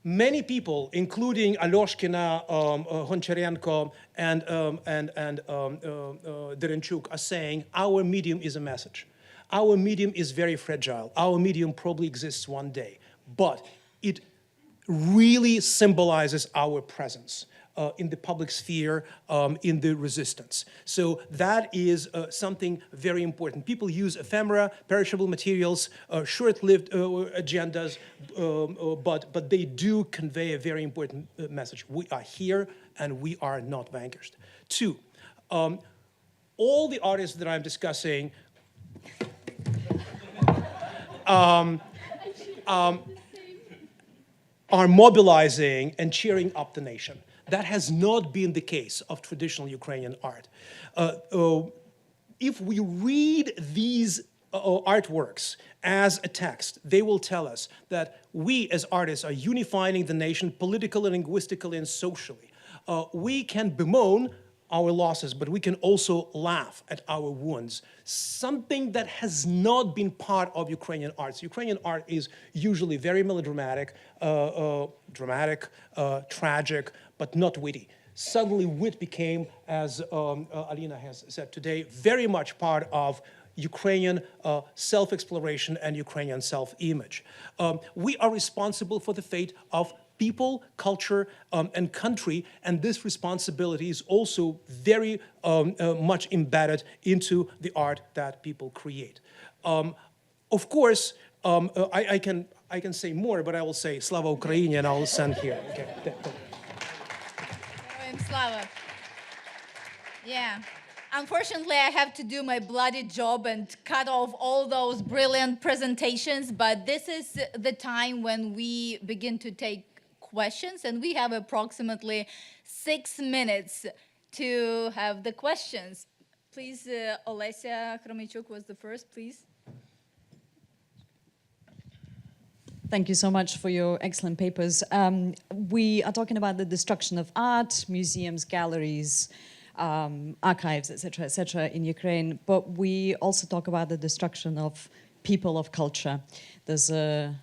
Many people, including Alyoshkina, Honcharenko, and Derenchuk, are saying our medium is a message. Our medium is very fragile. Our medium probably exists one day, but it really symbolizes our presence in the public sphere, in the resistance. So that is something very important. People use ephemera, perishable materials, short-lived agendas, but they do convey a very important message. We are here and we are not vanquished. 2, all the artists that I'm discussing are mobilizing and cheering up the nation. That has not been the case of traditional Ukrainian art. If we read these artworks as a text, they will tell us that we as artists are unifying the nation politically, linguistically, and socially. We can bemoan our losses, but we can also laugh at our wounds. Something that has not been part of Ukrainian arts. Ukrainian art is usually very melodramatic, dramatic, tragic, but not witty. Suddenly wit became, as Alina has said today, very much part of Ukrainian self-exploration and Ukrainian self-image. We are responsible for the fate of people, culture, and country, and this responsibility is also very much embedded into the art that people create. Of course, I can say more, but I will say Slava Ukraini, and I will send here. Okay. Slava. Yeah. Unfortunately, I have to do my bloody job and cut off all those brilliant presentations, but this is the time when we begin to take questions, and we have approximately 6 minutes to have the questions. Please, Lesia was the first, please. Thank you so much for your excellent papers. We are talking about the destruction of art, museums, galleries, archives, etc., in Ukraine, but we also talk about the destruction of people of culture. There's a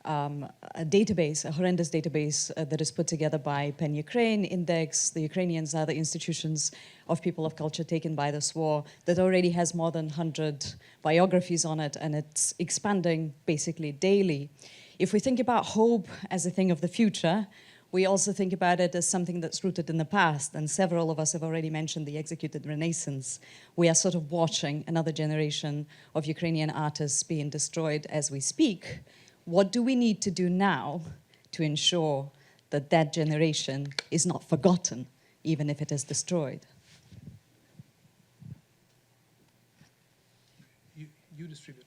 database, a horrendous database that is put together by PEN Ukraine Index, the Ukrainians are the institutions of people of culture taken by this war, that already has more than 100 biographies on it, and it's expanding basically daily. If we think about hope as a thing of the future, we also think about it as something that's rooted in the past, and several of us have already mentioned the executed Renaissance. We are sort of watching another generation of Ukrainian artists being destroyed as we speak. What do we need to do now to ensure that that generation is not forgotten, even if it is destroyed? You distribute.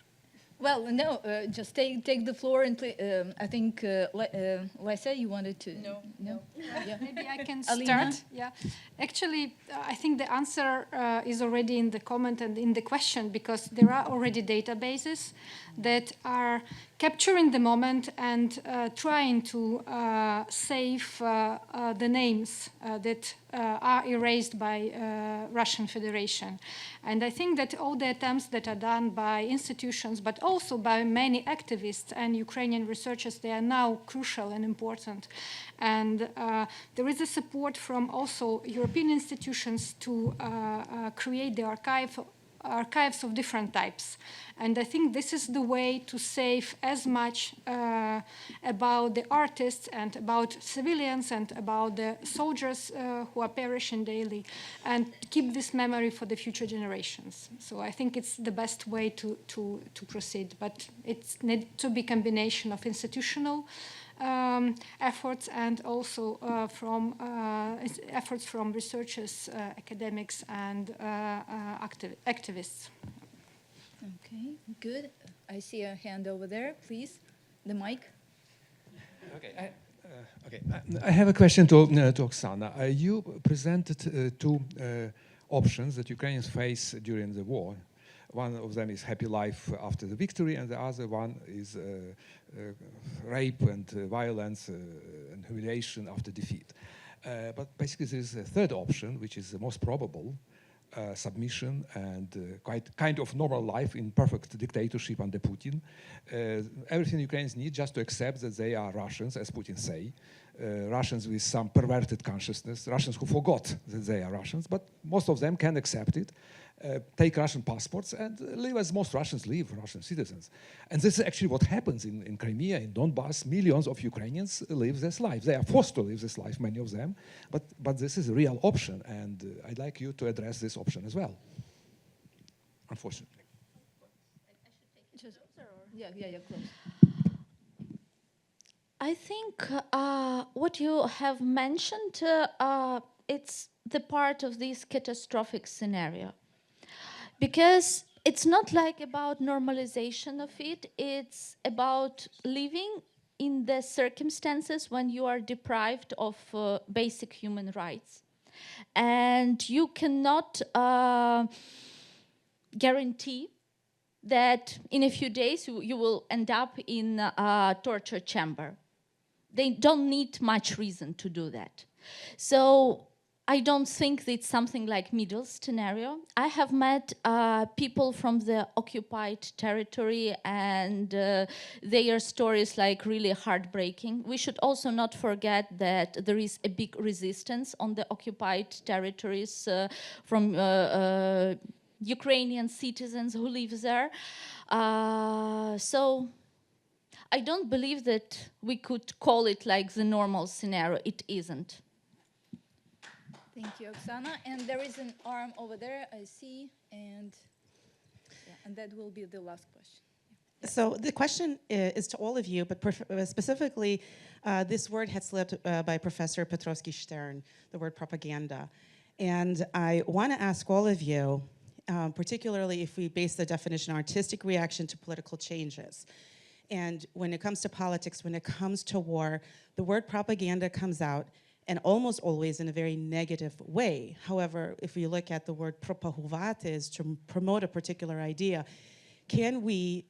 Well, no, just take the floor and play. I think, Lesia, you wanted to? No? Yeah. Maybe I can Alina? start. Yeah. Actually, I think the answer is already in the comment and in the question, because there are already databases that are capturing the moment and trying to save the names that are erased by Russian Federation. And I think that all the attempts that are done by institutions, but also by many activists and Ukrainian researchers, they are now crucial and important. And there is a support from also European institutions to create the archives of different types. And I think this is the way to save as much about the artists and about civilians and about the soldiers who are perishing daily, and keep this memory for the future generations. So I think it's the best way to proceed, but it needs to be a combination of institutional efforts and also from efforts from researchers, academics, and activists. Okay, good. I see a hand over there, please. The mic. Okay, I have a question to Oksana. You presented two options that Ukrainians face during the war. One of them is happy life after the victory, and the other one is rape and violence and humiliation after defeat. But basically there is a third option, which is the most probable, submission and quite kind of normal life in perfect dictatorship under Putin. Everything Ukrainians need just to accept that they are Russians, as Putin say. Russians with some perverted consciousness, Russians who forgot that they are Russians, but most of them can accept it, take Russian passports and live as most Russians live, Russian citizens. And this is actually what happens in Crimea, in Donbass. Millions of Ukrainians live this life. They are forced to live this life, many of them, but this is a real option, and I'd like you to address this option as well, unfortunately. Yeah, close. I think what you have mentioned, it's the part of this catastrophic scenario. Because it's not like about normalization of it, it's about living in the circumstances when you are deprived of basic human rights. And you cannot guarantee that in a few days you will end up in a torture chamber. They don't need much reason to do that. So I don't think it's something like middle scenario. I have met people from the occupied territory, and their stories like really heartbreaking. We should also not forget that there is a big resistance on the occupied territories from Ukrainian citizens who live there. So I don't believe that we could call it like the normal scenario. It isn't. Thank you, Oksana. And there is an arm over there, I see, and that will be the last question. So the question is to all of you, but specifically, this word had slipped by Professor Petrovsky-Shtern, the word propaganda. And I want to ask all of you, particularly if we base the definition on artistic reaction to political changes. And when it comes to politics, when it comes to war, the word propaganda comes out and almost always in a very negative way. However, if we look at the word propagувати, is to promote a particular idea, can we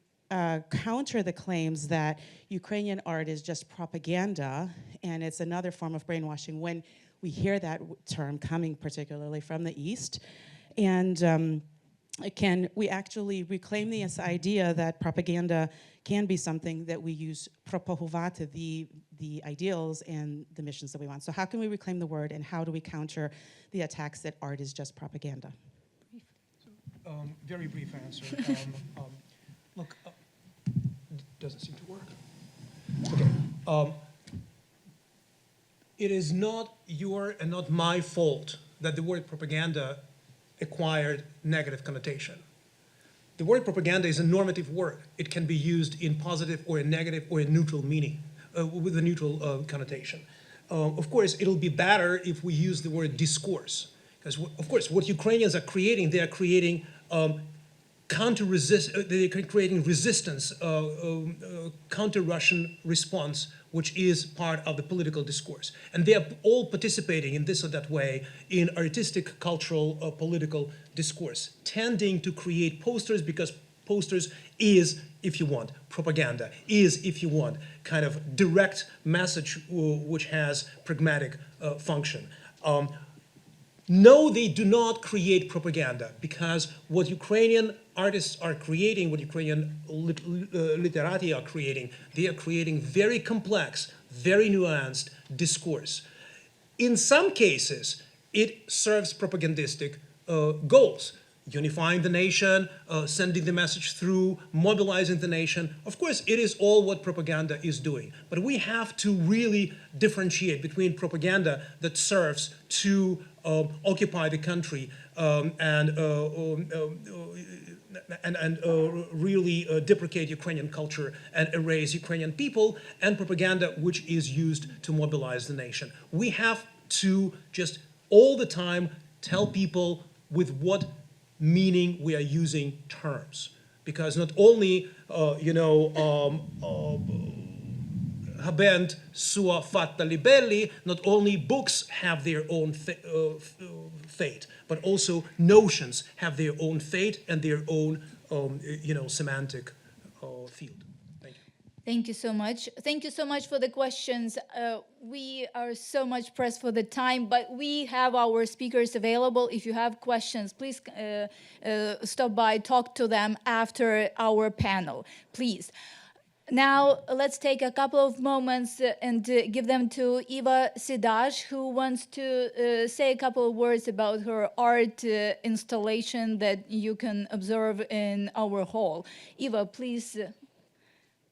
counter the claims that Ukrainian art is just propaganda and it's another form of brainwashing when we hear that term coming particularly from the East? And can we actually reclaim this idea that propaganda can be something that we use propagувати, the ideals and the missions that we want? So how can we reclaim the word, and how do we counter the attacks that art is just propaganda? Very brief answer. Look, doesn't seem to work. Okay. It is not your and not my fault that the word propaganda acquired negative connotation. The word propaganda is a normative word. It can be used in positive or in negative or in neutral meaning, with a neutral connotation. Of course, it'll be better if we use the word discourse, because of course, what Ukrainians are creating, they are creating they're creating resistance, counter-Russian response, which is part of the political discourse. And they are all participating in this or that way in artistic, cultural, political discourse, tending to create posters, because posters is, if you want, propaganda, is, if you want, kind of direct message which has pragmatic function. No, they do not create propaganda, because what Ukrainian artists are creating, what Ukrainian literati are creating, they are creating very complex, very nuanced discourse. In some cases, it serves propagandistic goals, unifying the nation, sending the message through, mobilizing the nation. Of course, it is all what propaganda is doing. But we have to really differentiate between propaganda that serves to occupy the country and really deprecate Ukrainian culture and erase Ukrainian people, and propaganda which is used to mobilize the nation. We have to just all the time tell people with what meaning we are using terms, because not only habent sua fatta libelli, not only books have their own fate, but also notions have their own fate and their own semantic field. Thank you. Thank you so much. Thank you so much for the questions. We are so much pressed for the time, but we have our speakers available. If you have questions, please stop by, talk to them after our panel, please. Now, let's take a couple of moments and give them to Iva Sidash, who wants to say a couple of words about her art installation that you can observe in our hall. Iva, please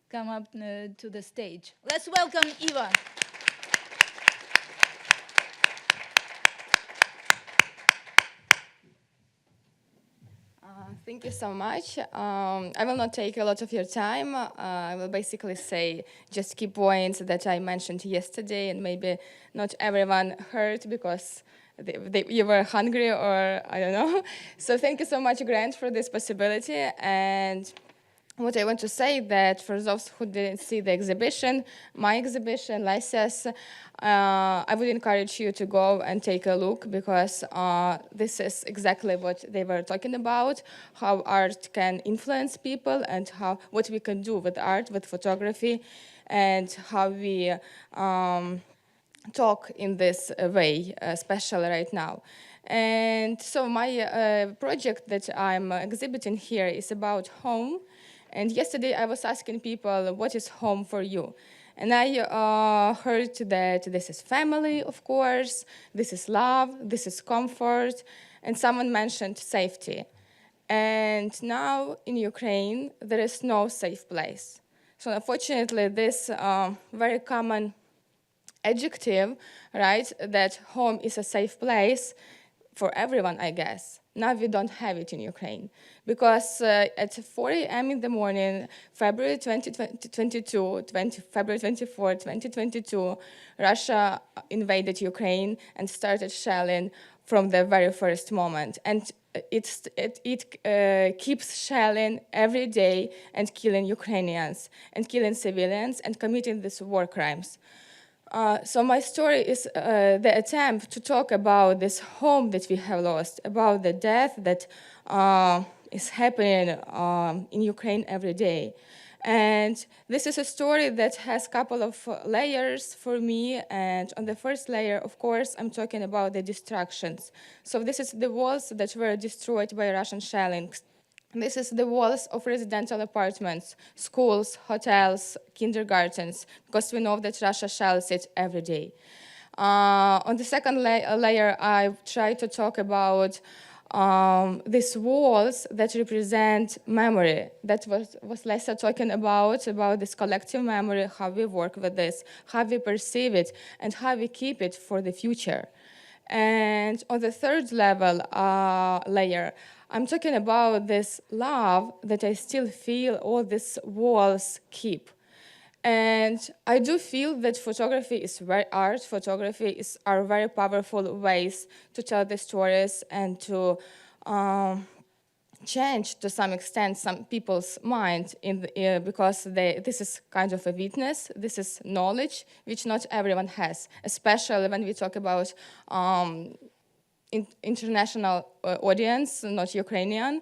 come up to the stage. Let's welcome Iva. Thank you so much. I will not take a lot of your time. I will basically say just key points that I mentioned yesterday, and maybe not everyone heard because you were hungry, or I don't know. So thank you so much, Grant, for this possibility. And what I want to say that for those who didn't see the exhibition, my exhibition, Lesia's, I would encourage you to go and take a look, because this is exactly what they were talking about, how art can influence people and what we can do with art, with photography, and how we talk in this way, especially right now. And so my project that I'm exhibiting here is about home. And yesterday I was asking people, what is home for you? And I heard that this is family, of course, this is love, this is comfort, and someone mentioned safety. And now in Ukraine, there is no safe place. So unfortunately, this very common adjective, right, that home is a safe place for everyone, I guess. Now we don't have it in Ukraine, because at 4 a.m. in the morning, February 2022, February 24, 2022, Russia invaded Ukraine and started shelling from the very first moment. And it keeps shelling every day and killing Ukrainians and killing civilians and committing these war crimes. So my story is the attempt to talk about this home that we have lost, about the death that is happening in Ukraine every day. And this is a story that has a couple of layers for me. And on the first layer, of course, I'm talking about the destructions. So this is the walls that were destroyed by Russian shelling. This is the walls of residential apartments, schools, hotels, kindergartens, because we know that Russia shells it every day. On the second layer, I try to talk about these walls that represent memory. That was Lesia talking about this collective memory, how we work with this, how we perceive it, and how we keep it for the future. And on the third level layer, I'm talking about this love that I still feel all these walls keep. And I do feel that photography is art. Photography are very powerful ways to tell the stories and to change, to some extent, some people's mind because this is kind of a witness, this is knowledge, which not everyone has, especially when we talk about international audience, not Ukrainian.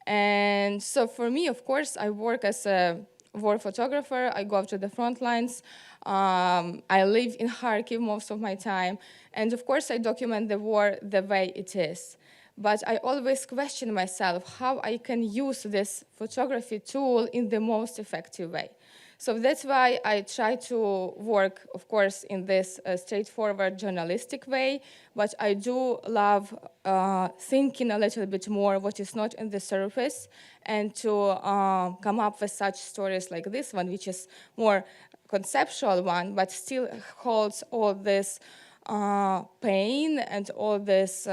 And so for me, of course, I work as a war photographer. I go to the front lines. I live in Kharkiv most of my time. And of course, I document the war the way it is. But I always question myself how I can use this photography tool in the most effective way. So that's why I try to work, of course, in this straightforward journalistic way, but I do love thinking a little bit more what is not in the surface and to come up with such stories like this one, which is more conceptual one, but still holds all this pain and all this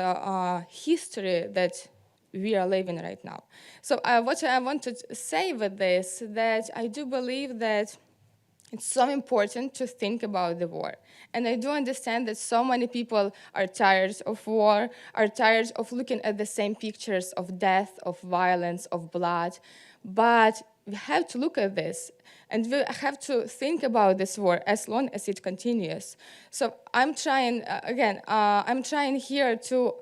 history that we are living right now. So what I want to say with this, that I do believe that it's so important to think about the war. And I do understand that so many people are tired of war, are tired of looking at the same pictures of death, of violence, of blood. But we have to look at this, and we have to think about this war as long as it continues. So I'm trying, I'm trying here to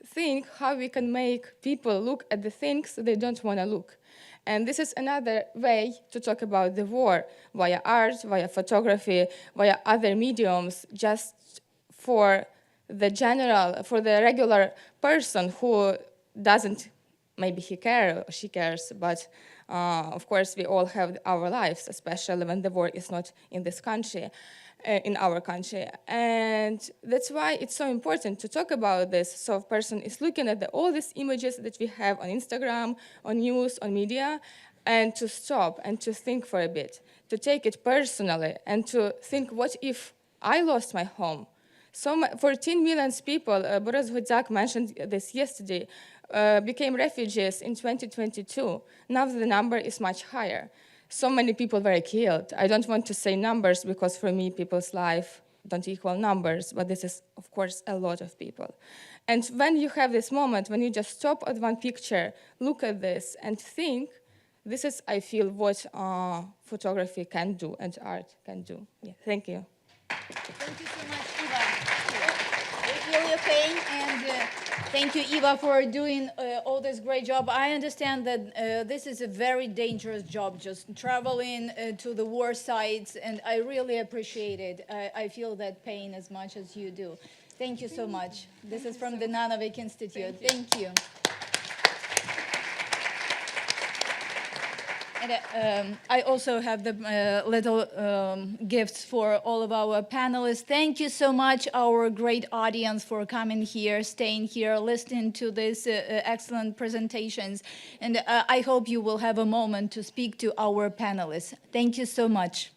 think how we can make people look at the things they don't want to look. And this is another way to talk about the war, via art, via photography, via other mediums, just for the regular person who doesn't, maybe he cares or she cares, but of course we all have our lives, especially when the war is not in this country. In our country. And that's why it's so important to talk about this. So a person is looking at all these images that we have on Instagram, on news, on media, and to stop and to think for a bit, to take it personally and to think, what if I lost my home? So 14 million people, Boris Hudzak mentioned this yesterday, became refugees in 2022. Now the number is much higher. So many people were killed. I don't want to say numbers because for me, people's life don't equal numbers, but this is, of course, a lot of people. And when you have this moment, when you just stop at one picture, look at this and think, this is, I feel, what photography can do and art can do. Yeah, thank you. Thank you so much, Iva. We feel your pain, and thank you, Iva, for doing all this great job. I understand that this is a very dangerous job, just traveling to the war sites, and I really appreciate it. I feel that pain as much as you do. Thank you so much. This is from the Nanovic Institute. Thank you. And I also have the little gifts for all of our panelists. Thank you so much, our great audience, for coming here, staying here, listening to these excellent presentations. And I hope you will have a moment to speak to our panelists. Thank you so much.